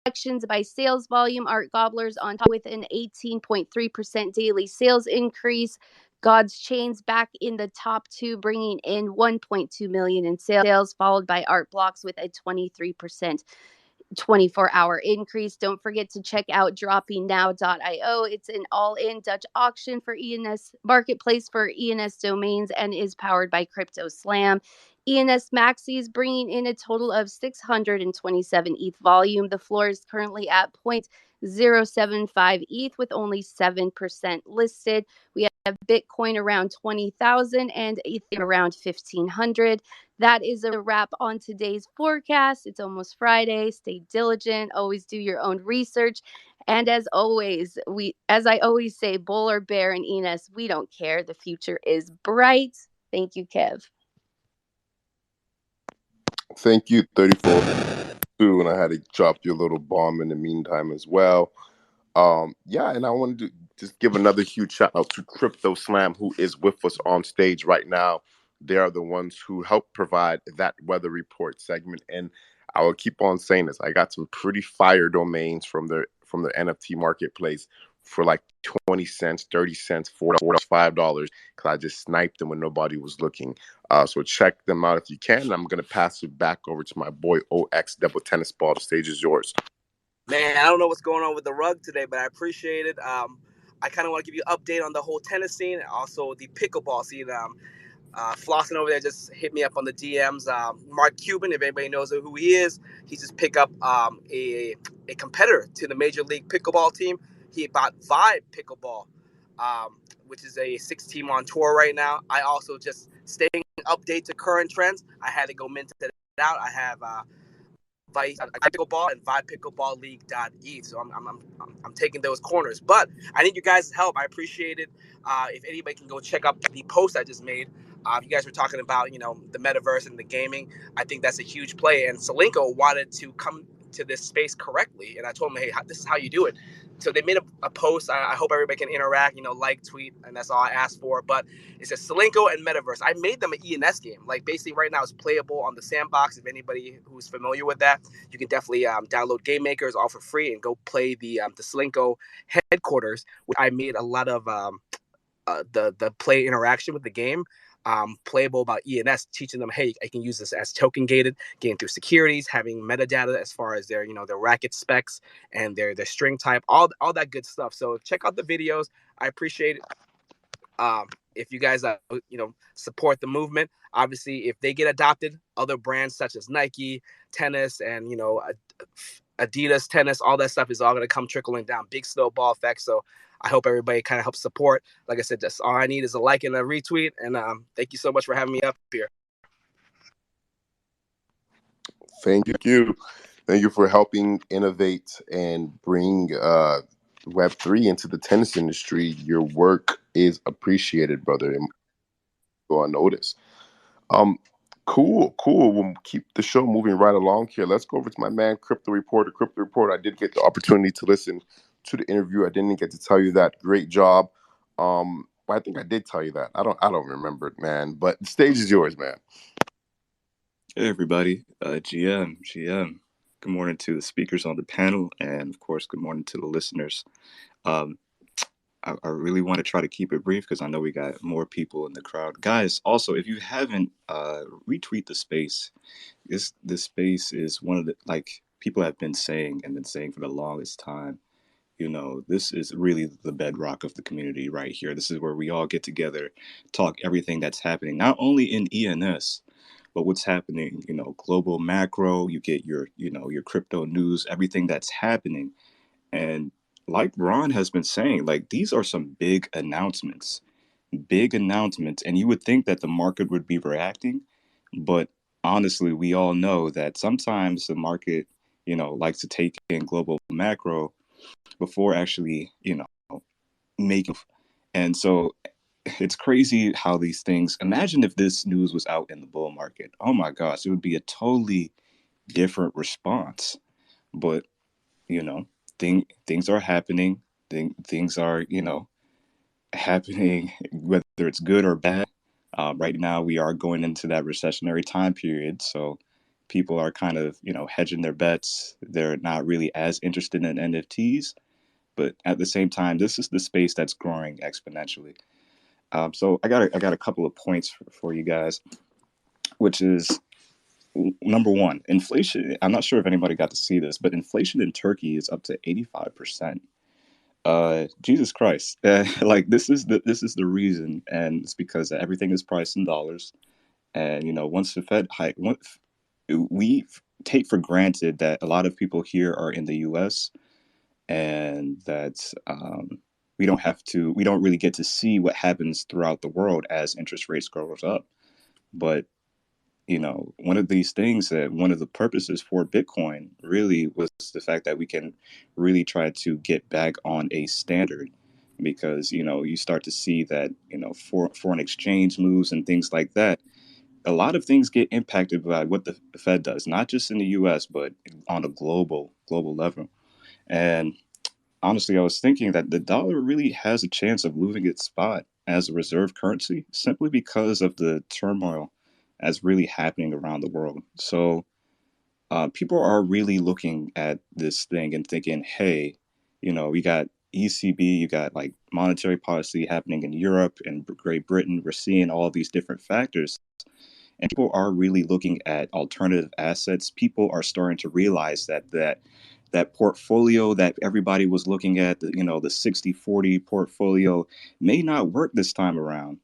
collections by sales volume. Art Gobblers on top with an 18.3% daily sales increase. God's Chains back in the top 2, bringing in 1.2 million in sales, followed by Art Blocks with a 23% 24-hour increase. Don't forget to check out droppingnow.io. It's an all-in Dutch auction for ENS marketplace for ENS domains and is powered by Crypto Slam. ENS Maxis bringing in a total of 627 ETH volume. The floor is currently at 0.075 ETH with only 7% listed. We have Bitcoin around 20,000 and Ethereum around 1,500. That is a wrap on today's forecast. It's almost Friday. Stay diligent. Always do your own research. And as always, as I always say, bull or bear in ENS, we don't care. The future is bright. Thank you, Kev. Thank you, 34 too, and I had to drop you a little bomb in the meantime as well. Yeah, and I wanted to just give another huge shout out to Crypto Slam, who is with us on stage right now. They are the ones who help provide that weather report segment, and I will keep on saying this. I got some pretty fire domains from the NFT marketplace for like 20 cents, 30 cents, $4, $5, because I just sniped them when nobody was looking. So check them out if you can. I'm going to pass it back over to my boy OX Double Tennis Ball. The stage is yours. Man, I don't know what's going on with the rug today, but I appreciate it. I kind of want to give you an update on the whole tennis scene, and also the pickleball scene. Flossing over there just hit me up on the DMs. Mark Cuban, if anybody knows who he is, he just picked up a competitor to the Major League Pickleball team. He bought Vibe Pickleball, which is a 6-team on tour right now. I also just staying update to current trends. I had to go mint it out. I have Vibe Pickleball and Vibe Pickleball League.eth. So I'm taking those corners, but I need you guys' help. I appreciate it. If anybody can go check out the post I just made. You guys were talking about, the metaverse and the gaming. I think that's a huge play. And Solinko wanted to come to this space correctly. And I told him, hey, this is how you do it. So they made a post. I hope everybody can interact, like, tweet, and that's all I asked for. But it says Solinko and Metaverse. I made them an ENS game. Like, basically right now it's playable on the sandbox. If anybody who's familiar with that, you can definitely download Game Makers all for free and go play the Solinko headquarters. I made a lot of the play interaction with the game. Playable about ENS, teaching them, hey, I can use this as token gated, getting through securities, having metadata as far as their racket specs and their string type, all that good stuff. So check out the videos. I appreciate it. If you guys support the movement, obviously if they get adopted, other brands such as Nike, tennis, and Adidas tennis, all that stuff is all going to come trickling down. Big snowball effect. So I hope everybody kind of helps support. Like I said, just all I need is a like and a retweet. And thank you so much for having me up here. Thank you. Thank you for helping innovate and bring Web3 into the tennis industry. Your work is appreciated, brother. Go unnoticed. Cool. We'll keep the show moving right along here. Let's go over to my man, Crypto Reporter. Crypto Reporter, I did get the opportunity to listen to the interview. I didn't get to tell you that. Great job. But I think I did tell you that. I don't remember it, man. But the stage is yours, man. Hey, everybody. GM. Good morning to the speakers on the panel. And, of course, good morning to the listeners. I really want to try to keep it brief because I know we got more people in the crowd. Guys, also, if you haven't retweet the space, this space is one of the, like people have been saying for the longest time. You know, this is really the bedrock of the community right here. This is where we all get together, talk everything that's happening, not only in ENS, but what's happening, you know, global macro. You get your, you know, your crypto news, everything that's happening. And like Ron has been saying, like these are some big announcements. And you would think that the market would be reacting, but honestly, we all know that sometimes the market, you know, likes to take in global macro before actually, you know, making. And so it's crazy how these things, imagine if this news was out in the bull market. Oh my gosh, it would be a totally different response. But, you know, things are happening. Things are, you know, happening, whether it's good or bad. Right now, we are going into that recessionary time period. So people are kind of, you know, hedging their bets. They're not really as interested in NFTs. But at the same time, this is the space that's growing exponentially. So I got a couple of points for you guys, which is number one, inflation. I'm not sure if anybody got to see this, but inflation in Turkey is up to 85%. Jesus Christ. Like this is the reason, and it's because everything is priced in dollars. And you know, once the Fed hike, we take for granted that a lot of people here are in the U.S. and that we don't really get to see what happens throughout the world as interest rates goes up. But you know, one of these things that one of the purposes for Bitcoin really was the fact that we can really try to get back on a standard, because you know you start to see that, you know, foreign exchange moves and things like that. A lot of things get impacted by what the Fed does, not just in the U.S. but on a global level. And honestly, I was thinking that the dollar really has a chance of losing its spot as a reserve currency simply because of the turmoil that's really happening around the world. So people are really looking at this thing and thinking, hey, you know, we got ECB, you got like monetary policy happening in Europe and Great Britain. We're seeing all these different factors, and people are really looking at alternative assets. People are starting to realize that portfolio that everybody was looking at, you know, the 60-40 portfolio may not work this time around.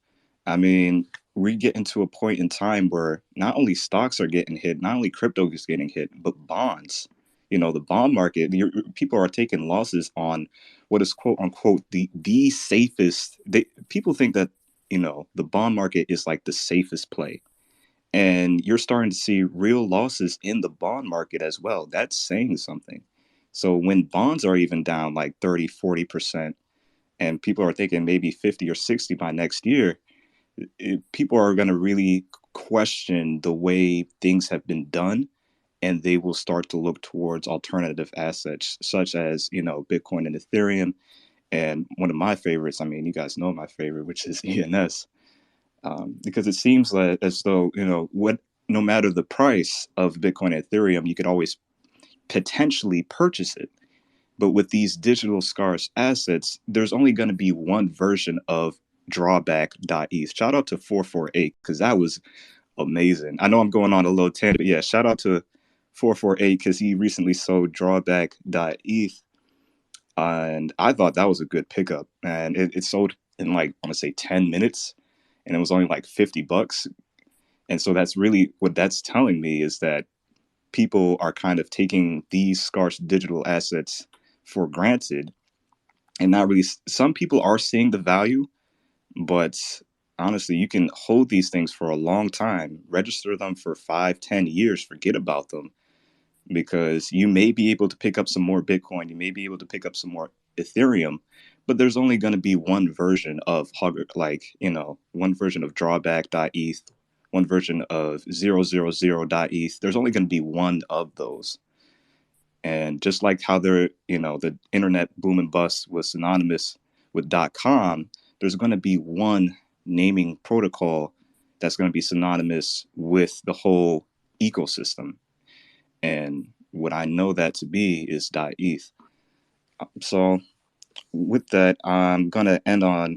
I mean, we get into a point in time where not only stocks are getting hit, not only crypto is getting hit, but bonds. You know, the bond market, people are taking losses on what is quote unquote the safest. People think that, you know, the bond market is like the safest play, and you're starting to see real losses in the bond market as well. That's saying something. So when bonds are even down like 30-40%, and people are thinking maybe 50 or 60 by next year, people are going to really question the way things have been done, and they will start to look towards alternative assets such as, you know, Bitcoin and Ethereum. And one of my favorites, I mean, you guys know my favorite, which is ENS, because it seems like as though, you know, what, no matter the price of Bitcoin and Ethereum, you could always potentially purchase it. But with these digital scarce assets, there's only going to be one version of drawback.eth. Shout out to 448 because that was amazing. I know I'm going on a little tangent, but yeah, shout out to 448 because he recently sold drawback.eth. And I thought that was a good pickup. And it sold in like, I want to say 10 minutes. And it was only like $50. And so that's really what that's telling me, is that people are kind of taking these scarce digital assets for granted and not really. Some people are seeing the value, but honestly, you can hold these things for a long time, register them for 5-10 years, forget about them, because you may be able to pick up some more Bitcoin, you may be able to pick up some more Ethereum, but there's only going to be one version of like, you know, one version of drawback.eth, one version of 000.eth. There's only going to be one of those. And just like how there, you know, the internet boom and bust was synonymous with .com, there's going to be one naming protocol that's going to be synonymous with the whole ecosystem. And what I know that to be is .eth. So with that, I'm gonna end on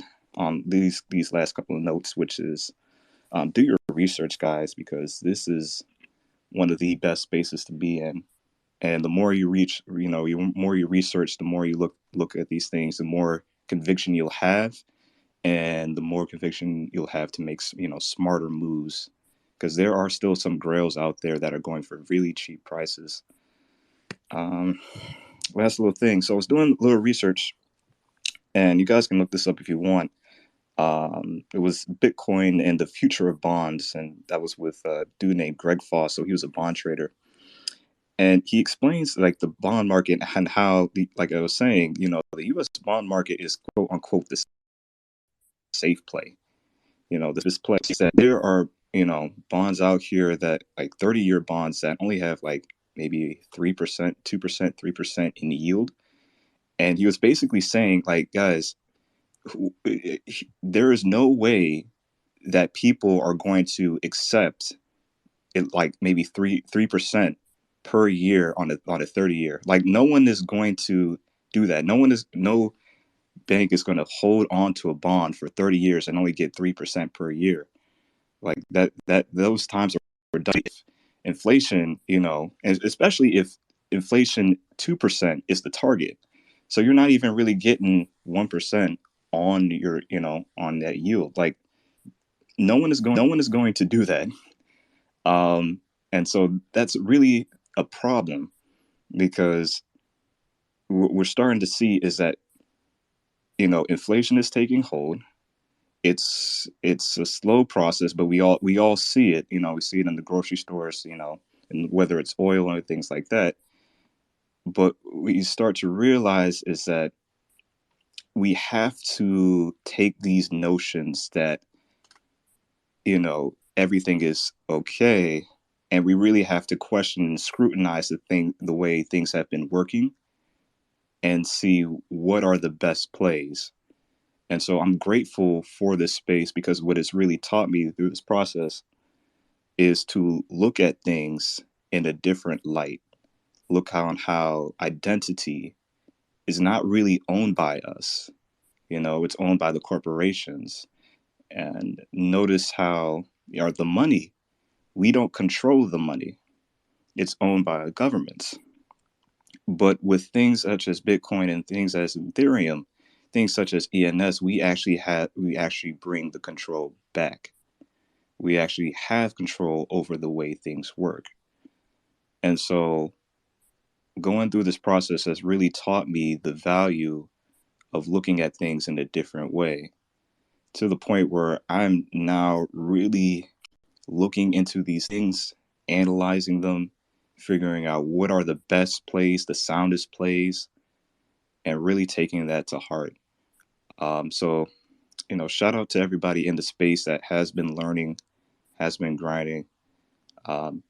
these last couple of notes, which is do your research, guys, because this is one of the best spaces to be in. And the more you reach, the more you research, the more you look at these things, the more conviction you'll have, and the more conviction you'll have to make smarter moves, because there are still some grails out there that are going for really cheap prices. Um, last little thing. So I was doing a little research, and you guys can look this up if you want. It was Bitcoin and the future of bonds, and that was with a dude named Greg Foss. So he was a bond trader, and he explains like the bond market and how like I was saying, the U.S. bond market is quote unquote the safe play. This place that there are bonds out here that like 30-year bonds that only have like maybe 3%, 2%, 3% in yield. And he was basically saying, like, guys, there is no way that people are going to accept it like maybe 3% per year on a 30-year. Like, no one is going to do that. No bank is going to hold on to a bond for 30 years and only get 3% per year. Like that those times are done. If inflation, and especially if inflation 2% is the target, so you're not even really getting 1% on your on that yield. Like no one is going to do that. And so that's really a problem, because what we're starting to see is that inflation is taking hold. It's a slow process, but we all see it. We see it in the grocery stores, and whether it's oil or things like that. But what you start to realize is that we have to take these notions that everything is okay, and we really have to question and scrutinize the way things have been working, and see what are the best plays. And so I'm grateful for this space, because what it's really taught me through this process is to look at things in a different light. Look on how identity is not really owned by us. It's owned by the corporations. And notice how the money, we don't control the money. It's owned by governments. But with things such as Bitcoin and things as Ethereum, things such as ENS, we actually bring the control back. We actually have control over the way things work. And so going through this process has really taught me the value of looking at things in a different way, to the point where I'm now really looking into these things, analyzing them, figuring out what are the best plays, the soundest plays, and really taking that to heart. So, shout out to everybody in the space that has been learning, has been grinding. Um,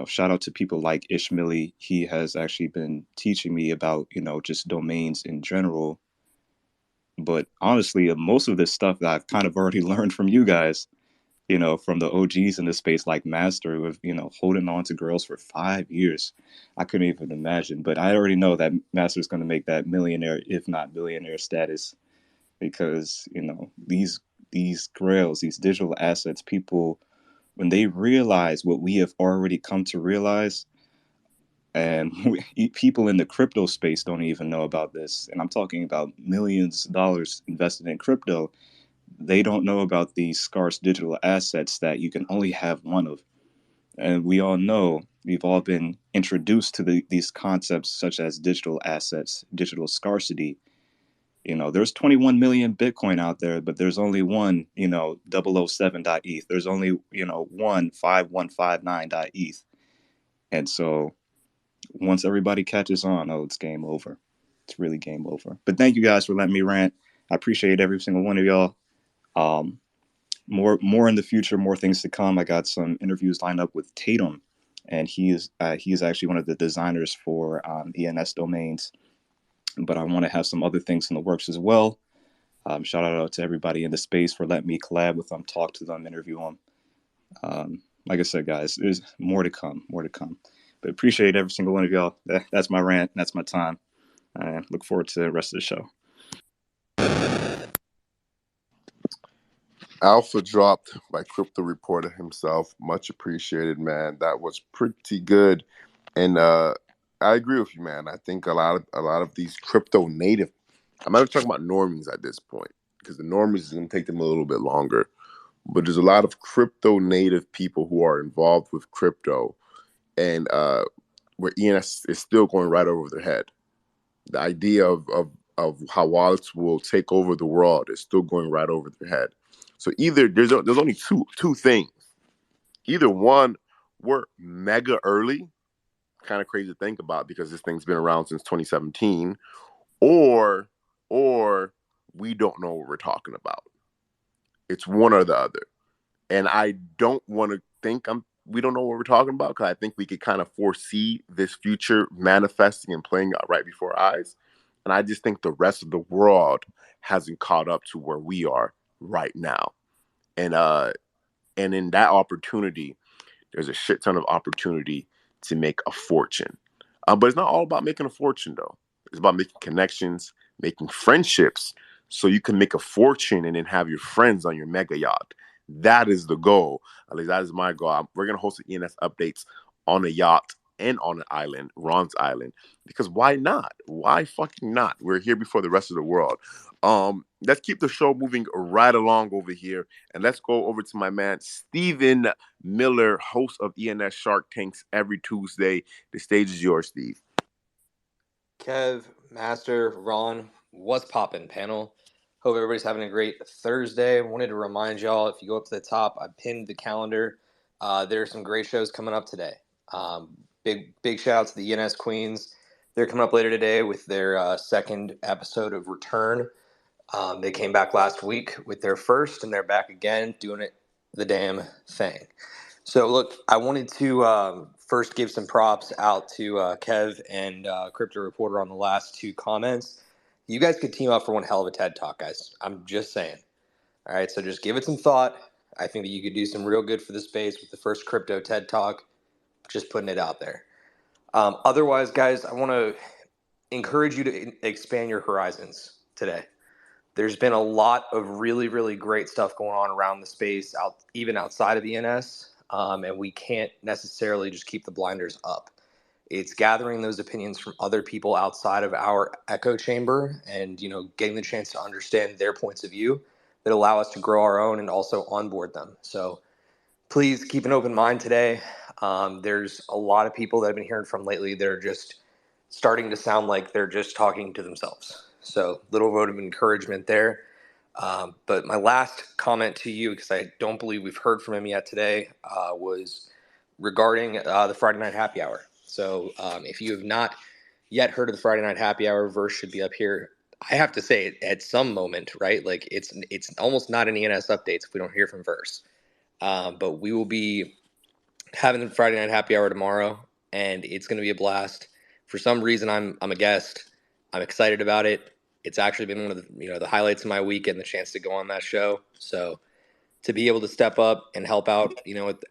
Shout out to people like Ishmaeli. He has actually been teaching me about, just domains in general. But honestly, most of this stuff that I've kind of already learned from you guys, from the OGs in the space, like Master, with, holding on to girls for 5 years. I couldn't even imagine. But I already know that Master's going to make that millionaire, if not billionaire status, because, these grails, these digital assets, people, when they realize what we have already come to realize, and people in the crypto space don't even know about this. And I'm talking about millions of dollars invested in crypto. They don't know about these scarce digital assets that you can only have one of. And we all know, we've all been introduced to these concepts such as digital assets, digital scarcity. There's 21 million Bitcoin out there, but there's only one, 007.eth. There's only, one 5159.eth. And so once everybody catches on, oh, it's game over. It's really game over. But thank you guys for letting me rant. I appreciate every single one of y'all. More in the future, more things to come. I got some interviews lined up with Tatum, and he is actually one of the designers for ENS.domains. But I want to have some other things in the works as well. Shout out to everybody in the space for letting me collab with them, talk to them, interview them. Like I said, guys, there's more to come, more to come. But appreciate every single one of y'all. That's my rant. That's my time. I look forward to the rest of the show. Alpha dropped by Crypto Reporter himself. Much appreciated, man. That was pretty good. And I agree with you, man. I think a lot of these crypto native, I'm not talking about normies at this point, because the normies is going to take them a little bit longer. But there's a lot of crypto native people who are involved with crypto, and where ENS is still going right over their head. The idea of how wallets will take over the world is still going right over their head. So either there's only two things. Either one, we're mega early, kind of crazy to think about because this thing's been around since 2017, or we don't know what we're talking about. It's one or the other. And I don't want to think we don't know what we're talking about, because I think we could kind of foresee this future manifesting and playing out right before our eyes. And I just think the rest of the world hasn't caught up to where we are right now. And in that opportunity, there's a shit ton of opportunity to make a fortune. But it's not all about making a fortune, though. It's about making connections, making friendships, so you can make a fortune and then have your friends on your mega yacht. That is the goal. At least that is my goal. We're going to host the ENS updates on a yacht and on an island, Ron's Island, because why not? Why fucking not? We're here before the rest of the world. Let's keep the show moving right along over here, and let's go over to my man Stephen Miller, host of ENS Shark Tanks every Tuesday. The stage is yours, Steve. Kev, Master, Ron, what's poppin', panel? Hope everybody's having a great Thursday. I wanted to remind y'all, if you go up to the top, I pinned the calendar. There are some great shows coming up today. Big shout out to the ENS Queens. They're coming up later today with their second episode of Return. They came back last week with their first, and they're back again doing it the damn thing. So, look, I wanted to first give some props out to Kev and Crypto Reporter on the last two comments. You guys could team up for one hell of a TED Talk, guys. I'm just saying. All right, so just give it some thought. I think that you could do some real good for the space with the first crypto TED Talk. Just putting it out there. Otherwise, guys, I want to encourage you to expand your horizons today. There's been a lot of really, really great stuff going on around the space, even outside of the ENS, and we can't necessarily just keep the blinders up. It's gathering those opinions from other people outside of our echo chamber, and getting the chance to understand their points of view that allow us to grow our own and also onboard them. So please keep an open mind today. There's a lot of people that I've been hearing from lately that are just starting to sound like they're just talking to themselves. So little vote of encouragement there. But my last comment to you, because I don't believe we've heard from him yet today, was regarding the Friday Night Happy Hour. So if you have not yet heard of the Friday Night Happy Hour, Verse should be up here. I have to say, at some moment, right? Like it's almost not an ENS updates if we don't hear from Verse. But we will be having the Friday Night Happy Hour tomorrow, and it's going to be a blast. For some reason, I'm a guest. I'm excited about it. It's actually been one of the highlights of my week, and the chance to go on that show. So to be able to step up and help out,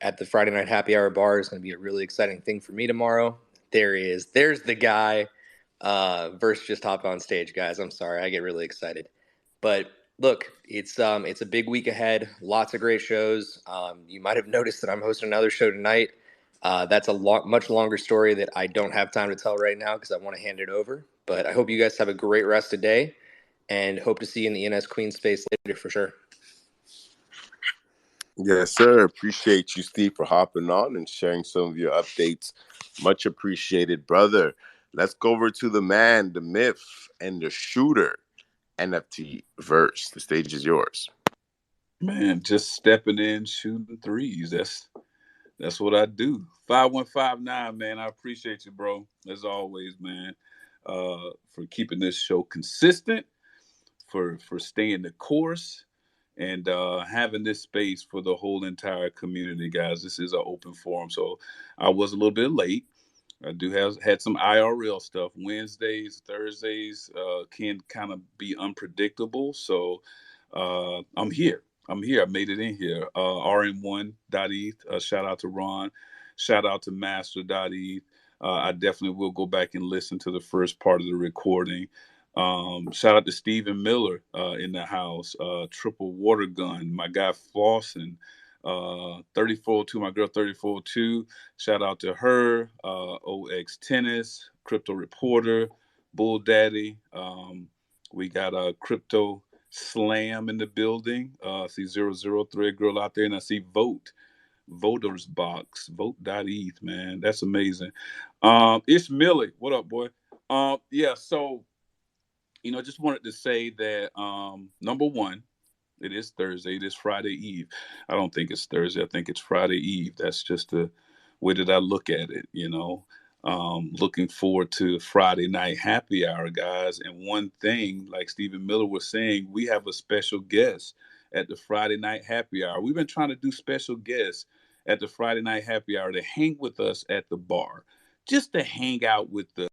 at the Friday Night Happy Hour bar is going to be a really exciting thing for me tomorrow. There he is. There's the guy. Verse just hopped on stage, guys. I'm sorry. I get really excited. But look, it's a big week ahead. Lots of great shows. You might have noticed that I'm hosting another show tonight. That's a much longer story that I don't have time to tell right now because I want to hand it over. But I hope you guys have a great rest of the day, and hope to see you in the ENS Queen space later for sure. Yes, sir. Appreciate you, Steve, for hopping on and sharing some of your updates. Much appreciated, brother. Let's go over to the man, the myth, and the shooter, NFT Verse. The stage is yours. Man, just stepping in, shooting threes. That's what I do. 5159, man. I appreciate you, bro. As always, man. For keeping this show consistent, for staying the course, and having this space for the whole entire community, guys. This is an open forum, so I was a little bit late. I do had some IRL stuff. Wednesdays, Thursdays can kind of be unpredictable, so I'm here. I made it in here. rm1.eth. Shout out to Ron. Shout out to master.eth. I definitely will go back and listen to the first part of the recording. Shout out to Stephen Miller in the house. Triple Water Gun, my guy Flossin. 3402, my girl 3402. Shout out to her. OX Tennis, Crypto Reporter, Bull Daddy. We got a Crypto Slam in the building. I see 003 girl out there, and I see Voters Box, vote.eth, man. That's amazing. It's Millie. What up, boy? Yeah, so just wanted to say that number one, it is Thursday. It is Friday Eve. I don't think it's Thursday. I think it's Friday Eve. That's just the way that I look at it. Looking forward to Friday night happy hour, guys. And one thing, like Stephen Miller was saying, we have a special guest at the Friday night happy hour. We've been trying to do special guests at the Friday night happy hour to hang with us at the bar, just to hang out with the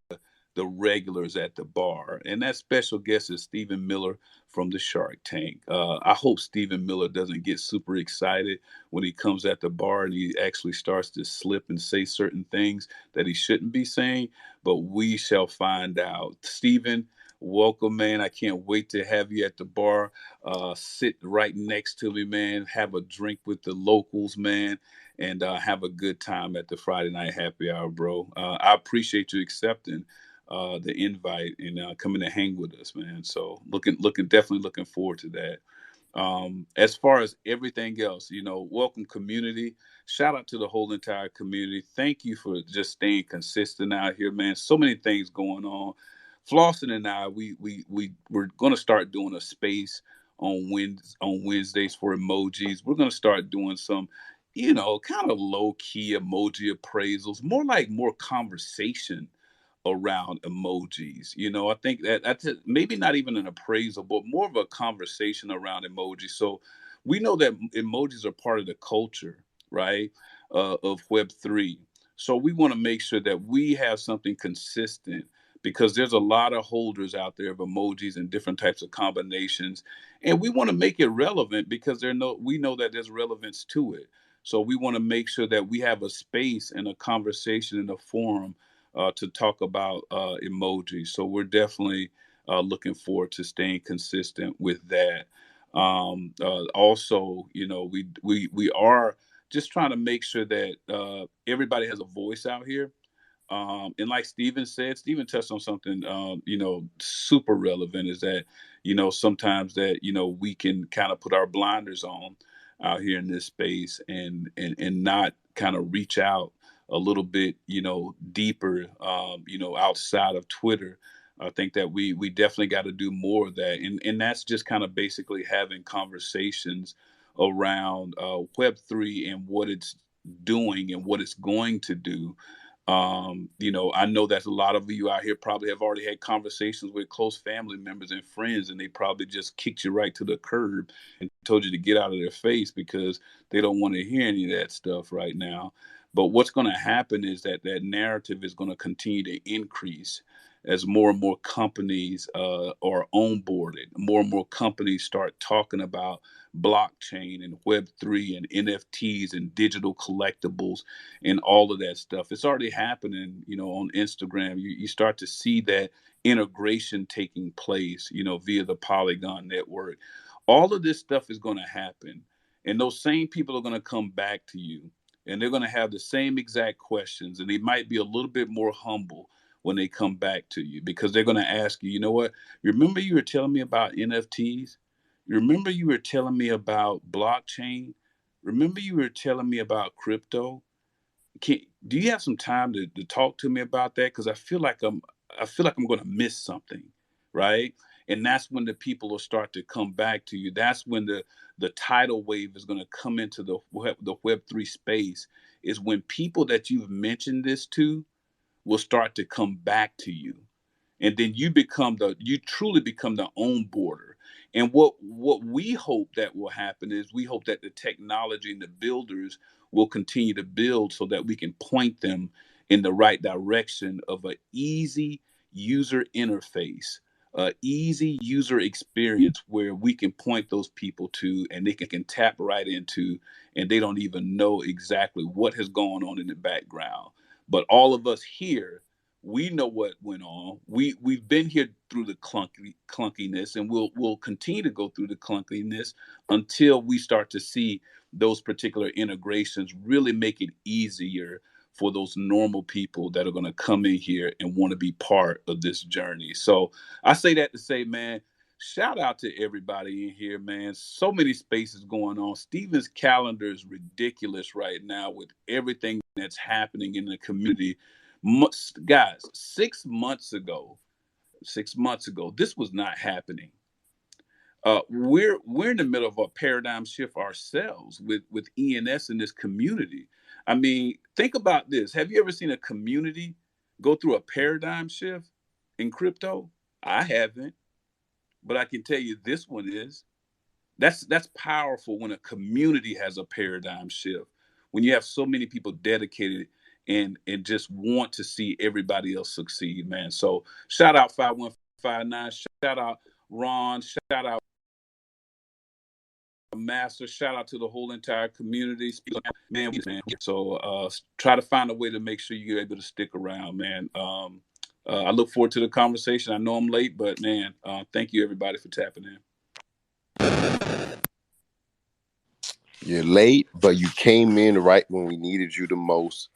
regulars at the bar. And that special guest is Stephen Miller from the Shark Tank. I hope Stephen Miller doesn't get super excited when he comes at the bar and he actually starts to slip and say certain things that he shouldn't be saying, but we shall find out. Stephen, welcome, man. I can't wait to have you at the bar. Sit right next to me, man. Have a drink with the locals, man, and have a good time at the Friday night happy hour, bro. I appreciate you accepting the invite and coming to hang with us, man. So definitely looking forward to that. As far as everything else, welcome community. Shout out to the whole entire community. Thank you for just staying consistent out here, man. So many things going on. Flossin and I, we're gonna start doing a space on Wednesdays for emojis. We're gonna start doing some, kind of low key emoji appraisals, more conversation around emojis. I think that's maybe not even an appraisal, but more of a conversation around emojis. So we know that emojis are part of the culture, right, of Web3. So we want to make sure that we have something consistent because there's a lot of holders out there of emojis and different types of combinations, and we want to make it relevant because we know that there's relevance to it. So we want to make sure that we have a space and a conversation in a forum to talk about emojis. So we're definitely looking forward to staying consistent with that. Also, we are just trying to make sure that everybody has a voice out here. And like Steven said, Steven touched on something, super relevant is that, sometimes that, we can kind of put our blinders on out here in this space and not kind of reach out a little bit, deeper, outside of Twitter. I think that we definitely got to do more of that. And that's just kind of basically having conversations around Web3 and what it's doing and what it's going to do. I know that a lot of you out here probably have already had conversations with close family members and friends, and they probably just kicked you right to the curb and told you to get out of their face because they don't want to hear any of that stuff right now. But what's going to happen is that narrative is going to continue to increase as more and more companies are onboarded, more and more companies start talking about blockchain and Web3 and NFTs and digital collectibles and all of that stuff. It's already happening, on Instagram. You start to see that integration taking place, via the Polygon network. All of this stuff is going to happen. And those same people are going to come back to you and they're going to have the same exact questions. And they might be a little bit more humble when they come back to you because they're going to ask you, you know what? You remember you were telling me about NFTs? You remember you were telling me about blockchain? Remember you were telling me about crypto? Do you have some time to talk to me about that? Because I feel like I'm going to miss something, right? And that's when the people will start to come back to you. That's when the tidal wave is going to come into the Web3 space. Is when people that you've mentioned this to will start to come back to you, and then you truly become the own border. And what we hope that will happen is we hope that the technology and the builders will continue to build so that we can point them in the right direction of an easy user interface, a easy user experience where we can point those people to and they can tap right into, and they don't even know exactly what has gone on in the background. But all of us here, We know what went on. We've been here through the clunkiness, and we'll continue to go through the clunkiness until we start to see those particular integrations really make it easier for those normal people that are going to come in here and want to be part of this journey. So I say that to say, man, shout out to everybody in here, man. So many spaces going on. Steven's calendar is ridiculous right now with everything that's happening in the community. Guys, 6 months ago, this was not happening. We're in the middle of a paradigm shift ourselves with ENS in this community. I mean, think about this. Have you ever seen a community go through a paradigm shift in crypto? I haven't, but I can tell you this one is. That's powerful when a community has a paradigm shift. When you have so many people dedicated and just want to see everybody else succeed, man. So shout out 5159, shout out Ron, shout out Master, shout out to the whole entire community. Man. So try to find a way to make sure you're able to stick around, man. I look forward to the conversation. I know I'm late, but man, thank you everybody for tapping in. You're late, but you came in right when we needed you the most.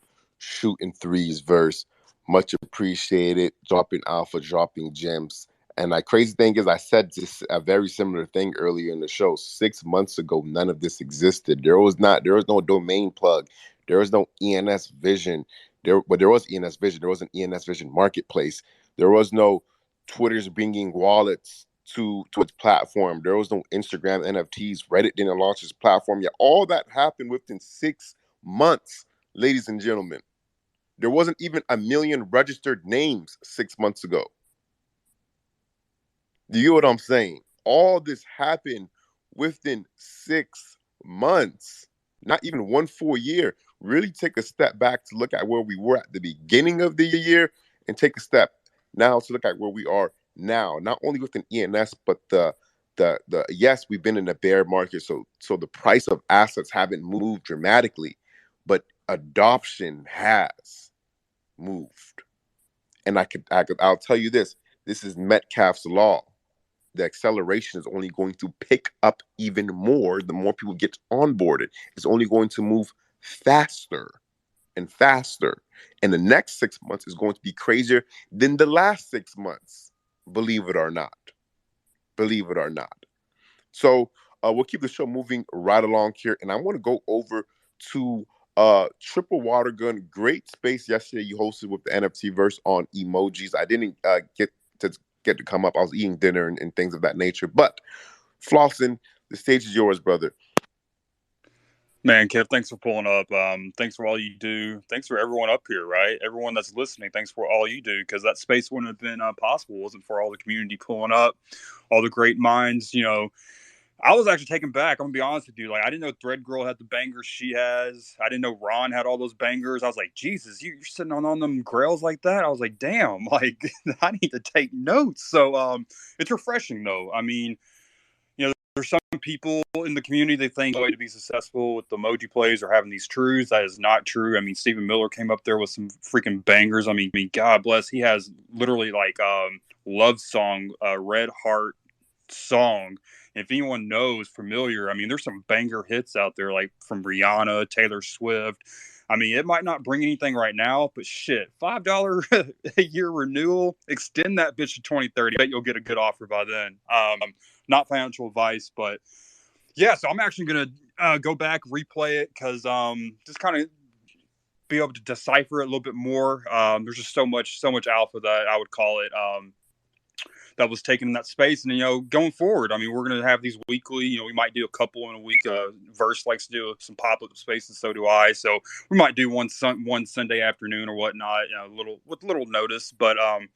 Shooting threes verse. Much appreciated. Dropping alpha, dropping gems. And the crazy thing is, I said this a very similar thing earlier in the show. 6 months ago, none of this existed. There was no domain plug. There was no ENS vision. But there was ENS vision. There was an ENS vision marketplace. There was no Twitter's bringing wallets to its platform. There was no Instagram NFTs. Reddit didn't launch its platform yet. All that happened within 6 months, ladies and gentlemen. There wasn't even 1 million registered names 6 months ago. Do you know what I'm saying? All this happened within 6 months, not even 1 full year. Really take a step back to look at where we were at the beginning of the year and take a step now to look at where we are now, not only within ENS, but the yes, we've been in a bear market, so the price of assets haven't moved dramatically, but adoption has moved. And I'll tell you this is Metcalfe's law. The acceleration is only going to pick up even more the more people get onboarded. It's only going to move faster and faster. And the next 6 months is going to be crazier than the last 6 months. Believe it or not. Believe it or not. So we'll keep the show moving right along here. And I want to go over to Triple Water Gun. Great space yesterday you hosted with the NFT verse on emojis. I didn't get to come up. I was eating dinner and things of that nature. But Flossin, the stage is yours, brother. Man, Kev, thanks for pulling up. Thanks for all you do. Thanks for everyone up here, right? Everyone that's listening, thanks for all you do, because that space wouldn't have been possible wasn't for all the community pulling up, all the great minds. You know, I was actually taken back. I'm gonna be honest with you. Like, I didn't know Thread Girl had the bangers she has. I didn't know Ron had all those bangers. I was like, Jesus, you're sitting on them grails like that. I was like, damn, like I need to take notes. So it's refreshing though. I mean, you know, there's some people in the community they think the way to be successful with the emoji plays or having these truths. That is not true. I mean, Stephen Miller came up there with some freaking bangers. I mean, God bless. He has literally like love song, Red Heart song. If anyone knows, familiar, I mean, there's some banger hits out there, like from Rihanna, Taylor Swift. I mean, it might not bring anything right now, but shit, $5 a year renewal, extend that bitch to 2030. Bet you'll get a good offer by then. Not financial advice, but yeah. So I'm actually gonna go back, replay it, because just kind of be able to decipher it a little bit more. There's just so much alpha that I would call it. That was taken in that space. And, you know, going forward, I mean, we're going to have these weekly, you know, we might do a couple in a week. Verse likes to do some pop-up spaces. So do I. So we might do one Sunday afternoon or whatnot, you know, with little notice, but, I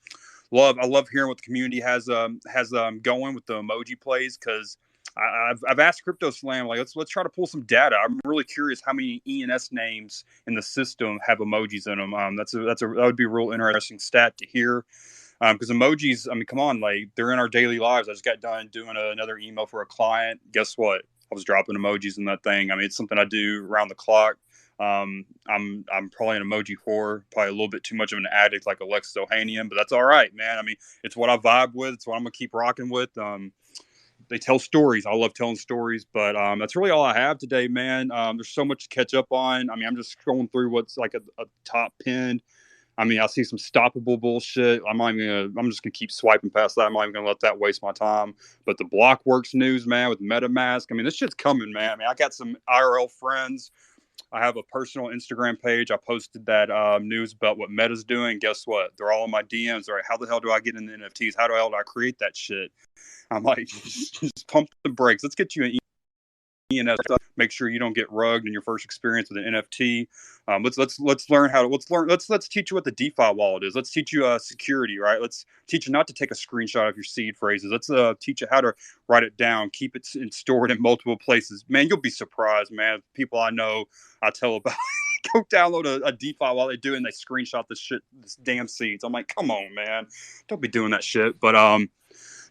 love hearing what the community has going with the emoji plays. Cause I've asked Crypto Slam, like, let's try to pull some data. I'm really curious how many ENS names in the system have emojis in them. That would be a real interesting stat to hear. Because emojis, I mean, come on, like, they're in our daily lives. I just got done doing another email for a client. Guess what? I was dropping emojis in that thing. I mean, it's something I do around the clock. I'm probably an emoji whore, probably a little bit too much of an addict like Alexis Ohanian, but that's all right, man. I mean, it's what I vibe with. It's what I'm gonna keep rocking with. They tell stories. I love telling stories, but that's really all I have today, man. There's so much to catch up on. I mean, I'm just scrolling through what's like a top pinned. I mean, I see some stoppable bullshit. I'm just gonna keep swiping past that. I'm not even gonna let that waste my time. But the Blockworks news, man, with MetaMask. I mean, this shit's coming, man. I mean, I got some IRL friends. I have a personal Instagram page. I posted that news about what Meta's doing. Guess what? They're all in my DMs. All right, how the hell do I get into NFTs? How the hell do I create that shit? I'm like, just pump the brakes. Let's get you an ENS stuff. Make sure you don't get rugged in your first experience with an NFT. Let's learn how to let's teach you what the DeFi wallet is. Let's teach you security, right? Let's teach you not to take a screenshot of your seed phrases. Let's teach you how to write it down, keep it stored in multiple places. Man, you'll be surprised, man. People I know, I tell about. Go download a DeFi while they do it and they screenshot this damn seeds. I'm like, come on, man, don't be doing that shit. But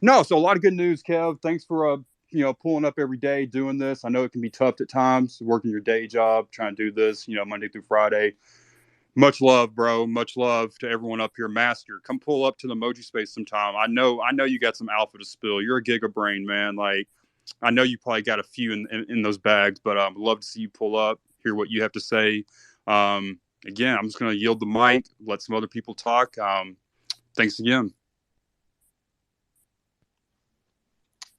no, so a lot of good news, Kev. Thanks for pulling up every day doing this. I know it can be tough at times, working your day job, trying to do this, Monday through Friday. Much love, bro. Much love to everyone up here. Master, come pull up to the Emoji Space sometime. I know you got some alpha to spill. You're a giga brain, man. Like, I know you probably got a few in those bags, but I'd love to see you pull up, hear what you have to say. Again, I'm just going to yield the mic, let some other people talk. Thanks again.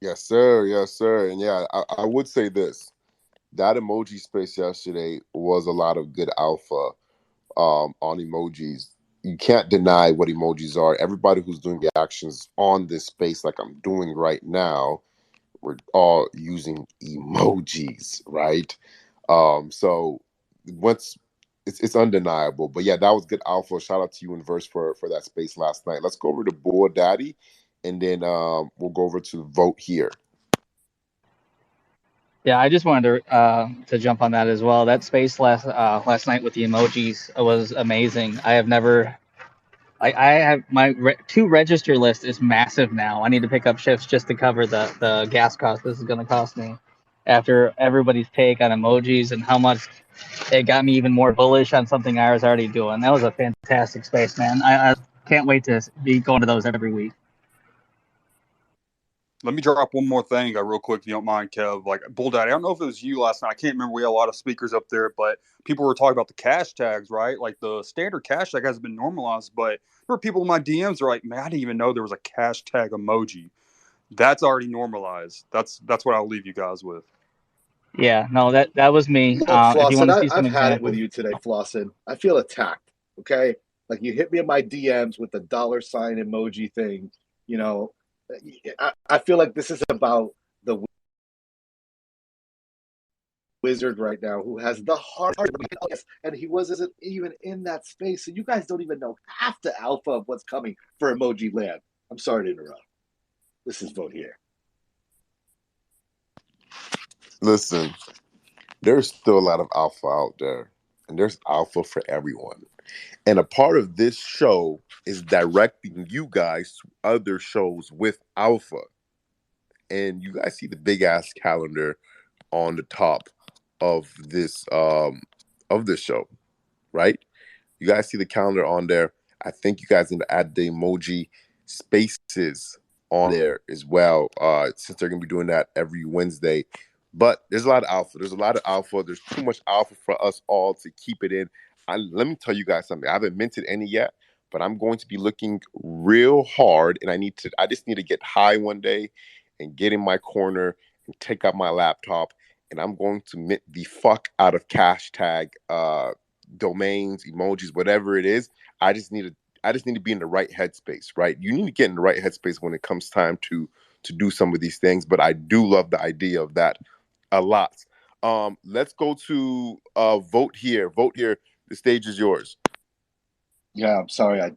Yes, sir. Yes, sir. And yeah, I would say this. That emoji space yesterday was a lot of good alpha on emojis. You can't deny what emojis are. Everybody who's doing reactions on this space, like I'm doing right now, we're all using emojis, right? So once it's undeniable. But yeah, that was good alpha. Shout out to you and Verse for that space last night. Let's go over to Board Daddy, and then we'll go over to Vote Here. Yeah, I just wanted to jump on that as well. That space last night with the emojis was amazing. I have never. I have my two register list is massive now. I need to pick up shifts just to cover the gas cost this is going to cost me. After everybody's take on emojis and how much it got me even more bullish on something I was already doing. That was a fantastic space, man. I can't wait to be going to those every week. Let me drop one more thing real quick, if you don't mind, Kev. Like, Bull Daddy, I don't know if it was you last night. I can't remember. We had a lot of speakers up there, but people were talking about the cash tags, right? Like, the standard cash tag has been normalized, but there were people in my DMs are like, man, I didn't even know there was a cash tag emoji. That's already normalized. That's what I'll leave you guys with. Yeah, no, that was me. Look, If you want Flossin, to see some I've had it with examples. you today, Flossin. I feel attacked. Okay, like you hit me in my DMs with the $ emoji thing. You know, I feel like this is about the wizard right now who has the heart, and he wasn't even in that space. So you guys don't even know half the alpha of what's coming for Emoji Land. I'm sorry to interrupt. This is Vote Here. Listen, there's still a lot of alpha out there, and there's alpha for everyone. And a part of this show is directing you guys to other shows with alpha. And you guys see the big ass calendar on the top of this show, right? You guys see the calendar on there. I think you guys need to add the emoji spaces on there as well, since they're gonna be doing that every Wednesday. But there's a lot of alpha. There's a lot of alpha. There's too much alpha for us all to keep it in. Let me tell you guys something. I haven't minted any yet, but I'm going to be looking real hard, and I just need to get high one day and get in my corner and take out my laptop, and I'm going to mint the fuck out of cash tag domains, emojis, whatever it is. I just need to be in the right headspace, right? You need to get in the right headspace when it comes time to do some of these things. But I do love the idea of that a lot. Let's go to Vote Here. Vote Here. The stage is yours. Yeah, I'm sorry I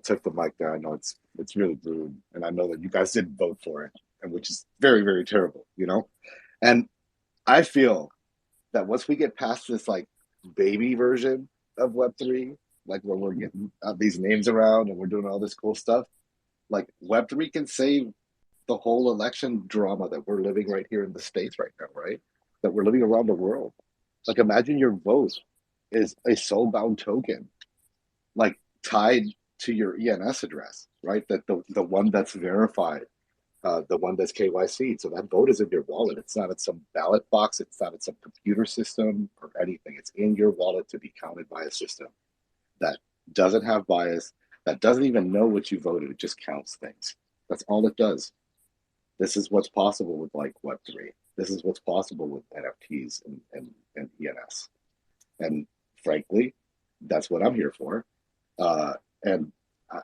took the mic there. I know it's really rude, and I know that you guys didn't vote for it, and which is very, very terrible, you know? And I feel that once we get past this like baby version of Web3, like when we're getting these names around and we're doing all this cool stuff, like Web3 can save the whole election drama that we're living right here in the States right now, right? That we're living around the world. Like imagine your vote is a soulbound token, like tied to your ENS address, right? That the one that's verified, the one that's KYC. So that vote is in your wallet. It's not in some ballot box. It's not in some computer system or anything. It's in your wallet to be counted by a system that doesn't have bias, that doesn't even know what you voted. It just counts things. That's all it does. This is what's possible with like Web3. This is what's possible with NFTs and ENS. And frankly, that's what I'm here for. And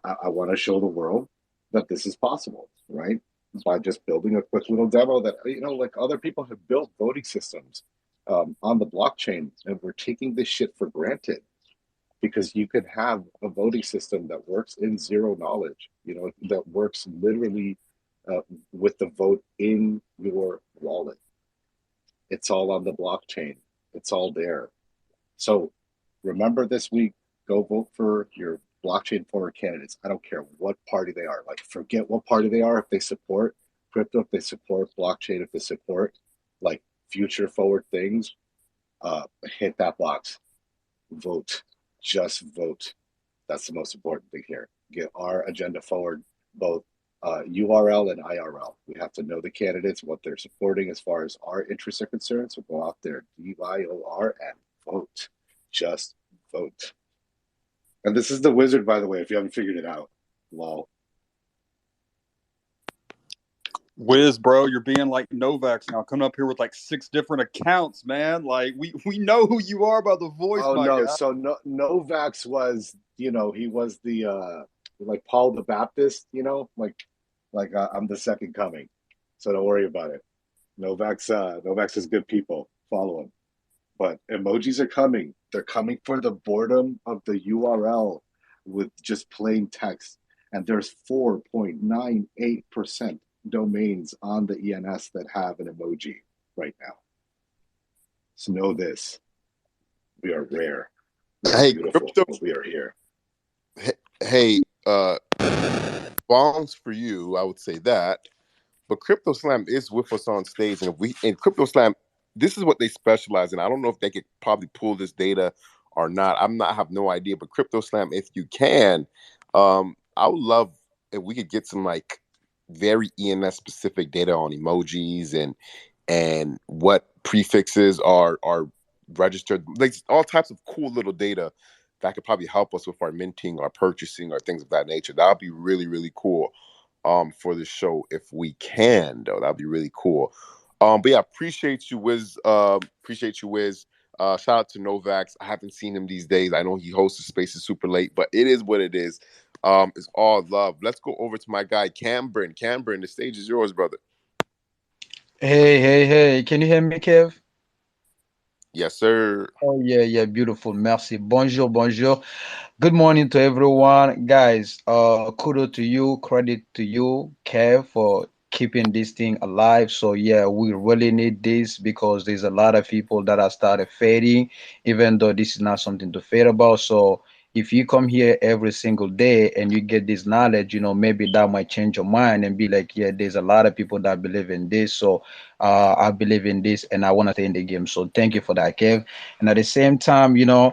I want to show the world that this is possible, right? By just building a quick little demo that, like other people have built voting systems on the blockchain, and we're taking this shit for granted because you could have a voting system that works in zero knowledge, that works literally with the vote in your wallet. It's all on the blockchain. It's all there. So remember this week, go vote for your blockchain forward candidates. I don't care what party they are. Like, forget what party they are. If they support crypto, if they support blockchain, if they support like future forward things, hit that box. Vote. Just vote. That's the most important thing here. Get our agenda forward, both URL and IRL. We have to know the candidates, what they're supporting as far as our interests are concerned. So go out there, DYOR, and vote. Just vote. And this is the wizard, by the way, if you haven't figured it out. Lol. Wiz, bro, you're being like Novaks now, coming up here with like 6 different accounts, man. Like we know who you are by the voice, Oh my no, guy. so Novax was, he was the like Paul the Baptist, like I'm the second coming. So don't worry about it. Novax is good people. Follow him. But emojis are coming. They're coming for the boredom of the URL with just plain text. And there's 4.98% domains on the ENS that have an emoji right now. So know this. We are rare. We are Hey, beautiful, crypto. but we are here. Hey, bombs for you. I would say that. But Crypto Slam is with us on stage, and if we in Crypto Slam, this is what they specialize in. I don't know if they could probably pull this data or not. I have no idea. But Crypto Slam, if you can, I would love if we could get some like very ENS specific data on emojis and what prefixes are registered, like all types of cool little data that could probably help us with our minting or purchasing or things of that nature. That would be really, really cool for the show if we can, though. That'd be really cool. But yeah, appreciate you, Wiz. Appreciate you, Wiz. Shout out to Novax. I haven't seen him these days. I know he hosts the spaces super late, but it is what it is. It's all love. Let's go over to my guy Cambryn. Cambryn, the stage is yours, brother. Hey, hey, hey. Can you hear me, Kev? Yes, sir. Oh, yeah, yeah. Beautiful. Merci. Bonjour, bonjour. Good morning to everyone, guys. Kudos to you, credit to you, Kev, for keeping this thing alive. So yeah, we really need this because there's a lot of people that have started fading, even though this is not something to fade about. So if you come here every single day and you get this knowledge, maybe that might change your mind and be like, yeah, there's a lot of people that believe in this. So I believe in this and I want to stay in the game. So thank you for that, Kev. And at the same time, yeah,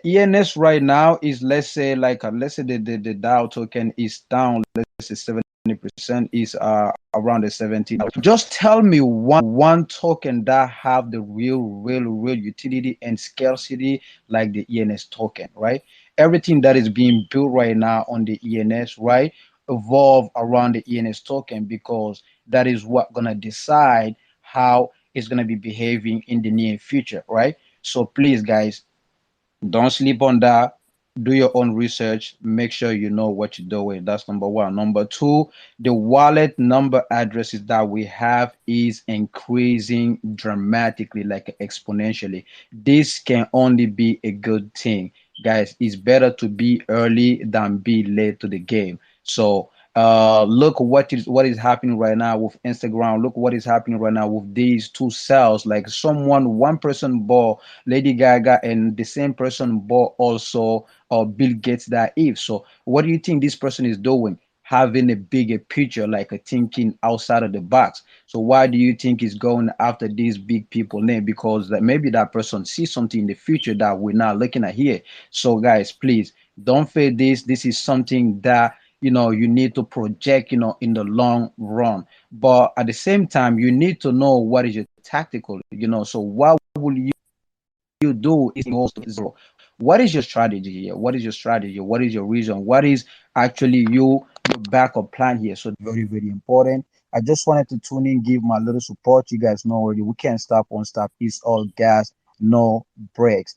ENS right now is, let's say, like let's say the Dow token is down, let's say 70% is around the 17. Just tell me one token that have the real utility and scarcity like the ENS token, right? Everything that is being built right now on the ENS, right, evolve around the ENS token because that is what gonna decide how it's gonna be behaving in the near future, right? So please, guys, don't sleep on that. Do your own research. Make sure you know what you're doing. That's number one. Number two, the wallet number addresses that we have is increasing dramatically, like exponentially. This can only be a good thing. Guys, it's better to be early than be late to the game. So look what is happening right now with Instagram. Look what is happening right now with these two cells. Like one person bought Lady Gaga, and the same person bought also Bill Gates that Eve. So what do you think this person is doing? having a bigger picture, like a thinking outside of the box. So why do you think he's going after these big people name? Because that maybe that person sees something in the future that we're not looking at here. So guys, please don't fail this. This is something that you need to project in the long run. But at the same time, you need to know what is your tactical. So what will you do is also zero. What is your strategy here? What is your strategy? What is your reason? What is actually your backup plan here? So very, very important. I just wanted to tune in, give my little support. You guys know already we can't stop, won't stop. It's all gas, no breaks.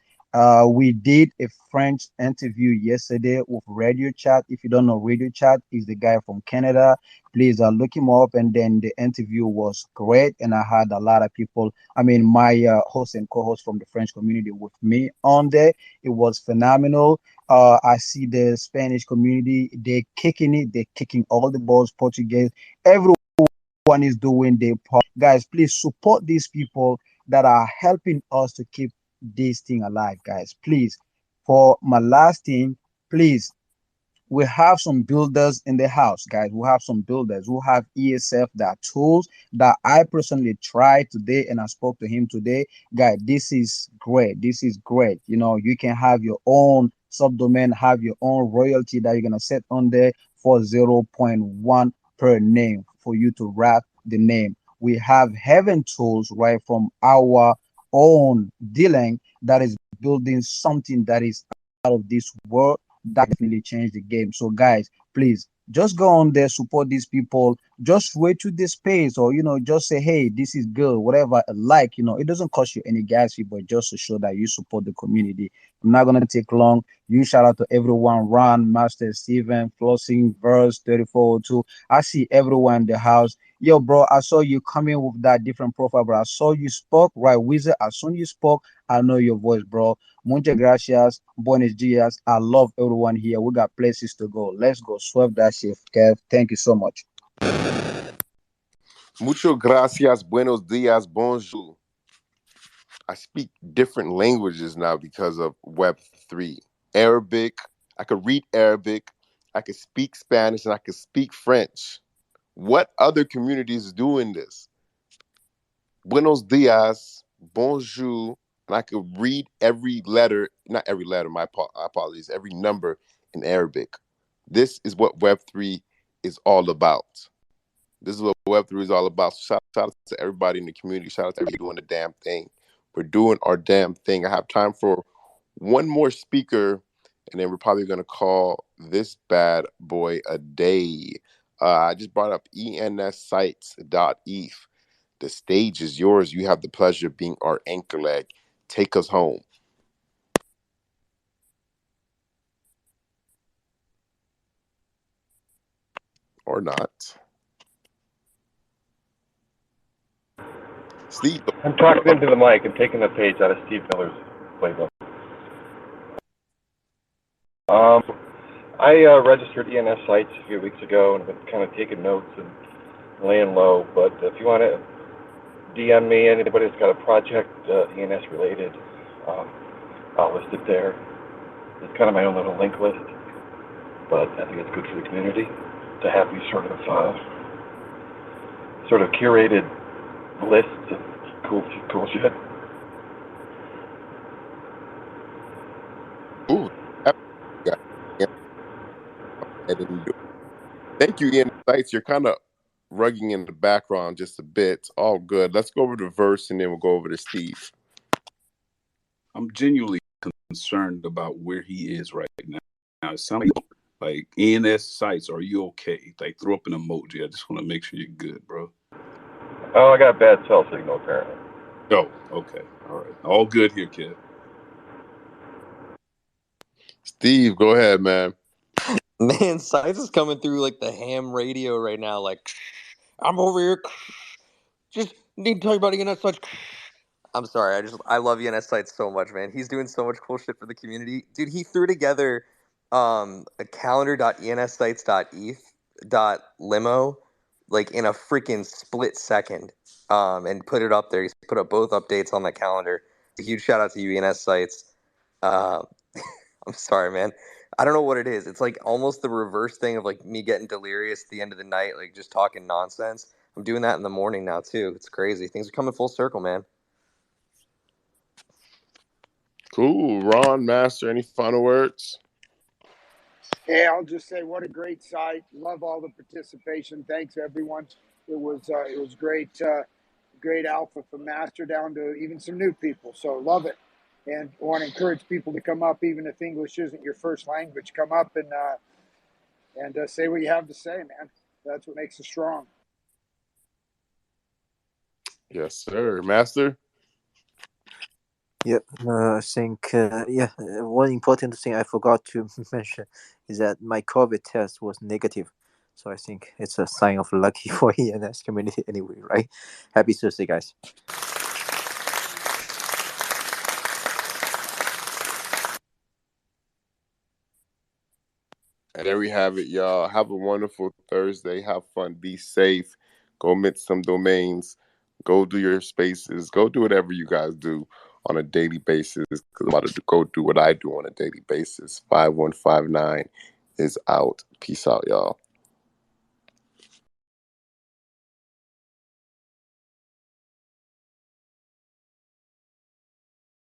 We did a French interview yesterday with Radio Chat. If you don't know, Radio Chat is the guy from Canada. Please look him up. And then the interview was great, and I had a lot of people. I mean, my host and co-host from the French community with me on there. It was phenomenal. I see the Spanish community; they're kicking it. They're kicking all the balls. Portuguese, everyone is doing their part. Guys, please support these people that are helping us to keep this thing alive, guys. Please, for my last thing, please, we have some builders in the house, guys. We have some builders who have ESF, that tools that I personally tried today, and I spoke to him today. Guys, this is great. This is great. You can have your own subdomain, have your own royalty that you're gonna set on there for 0.1 per name for you to wrap the name. We have Heaven tools right from our own dealing that is building something that is out of this world that definitely changed the game. So, guys, please just go on there, support these people. Just wait to this space, or just say, hey, this is good, whatever. It doesn't cost you any gas fee, but just to show that you support the community. I'm not gonna take long. You shout out to everyone: Ron, Master, Steven, Flossing, Verse 3402. I see everyone in the house. Yo, bro, I saw you coming with that different profile, bro. I saw you spoke, right, Wizard. As soon as you spoke, I know your voice, bro. Muchas gracias. Buenos dias. I love everyone here. We got places to go. Let's go. Swerve that shift, Kev. Thank you so much. Mucho gracias, buenos dias, bonjour. I speak different languages now because of Web3. Arabic, I could read Arabic, I could speak Spanish, and I could speak French. What other communities is doing this? Buenos dias, bonjour, and I could read every letter, not every letter, my apologies, every number in Arabic. This is what Web3 is all about. This is what Web3 is all about. So shout out to everybody in the community. Shout out to everybody doing the damn thing. We're doing our damn thing. I have time for one more speaker, and then we're probably going to call this bad boy a day. I just brought up ENS.eth. The stage is yours. You have the pleasure of being our anchor leg. Take us home. Or not. Steve. I'm talking into the mic and taking a page out of Steve Miller's playbook. I registered ENS sites a few weeks ago and have been kind of taking notes and laying low. But if you want to DM me, anybody that's got a project ENS related, I'll list it there. It's kind of my own little link list, but I think it's good for the community to have these sort of curated lists of cool shit. Ooh. Thank you, Ian. Sites, you're kind of rugging in the background just a bit. All good. Let's go over to Verse, and then we'll go over to Steve. I'm genuinely concerned about where he is right now. Now, it sounds like ENS sites, are you okay? Like, throw up an emoji. I just want to make sure you're good, bro. Oh, I got bad cell signal, apparently. Oh, okay. All right. All good here, kid. Steve, go ahead, man. Man, Science is coming through like the ham radio right now. Like, I'm over here. Just need to talk about ENS sites. I'm sorry. I love ENS sites so much, man. He's doing so much cool shit for the community, dude. He threw together a calendar.ens.sites.eth.limo like in a freaking split second, and put it up there. He's put up both updates on the calendar. A huge shout out to you, ENS sites. I'm sorry, man. I don't know what it is. It's like almost the reverse thing of like me getting delirious at the end of the night, like just talking nonsense. I'm doing that in the morning now too. It's crazy. Things are coming full circle, man. Cool. Ron, Master, any final words? Hey, I'll just say what a great site. Love all the participation. Thanks everyone. It was great, great alpha from master down to even some new people. So love it, and I want to encourage people to come up, even if English isn't your first language. Come up and say what you have to say, man. That's what makes us strong. Yes, sir. Master? Yep, I think one important thing I forgot to mention is that my COVID test was negative, so I think it's a sign of lucky for ENS community anyway, right? Happy Thursday, guys. And there we have it, y'all. Have a wonderful Thursday. Have fun. Be safe. Go mint some domains. Go do your spaces. Go do whatever you guys do on a daily basis. Because I'm about to go do what I do on a daily basis. 5159 is out. Peace out, y'all.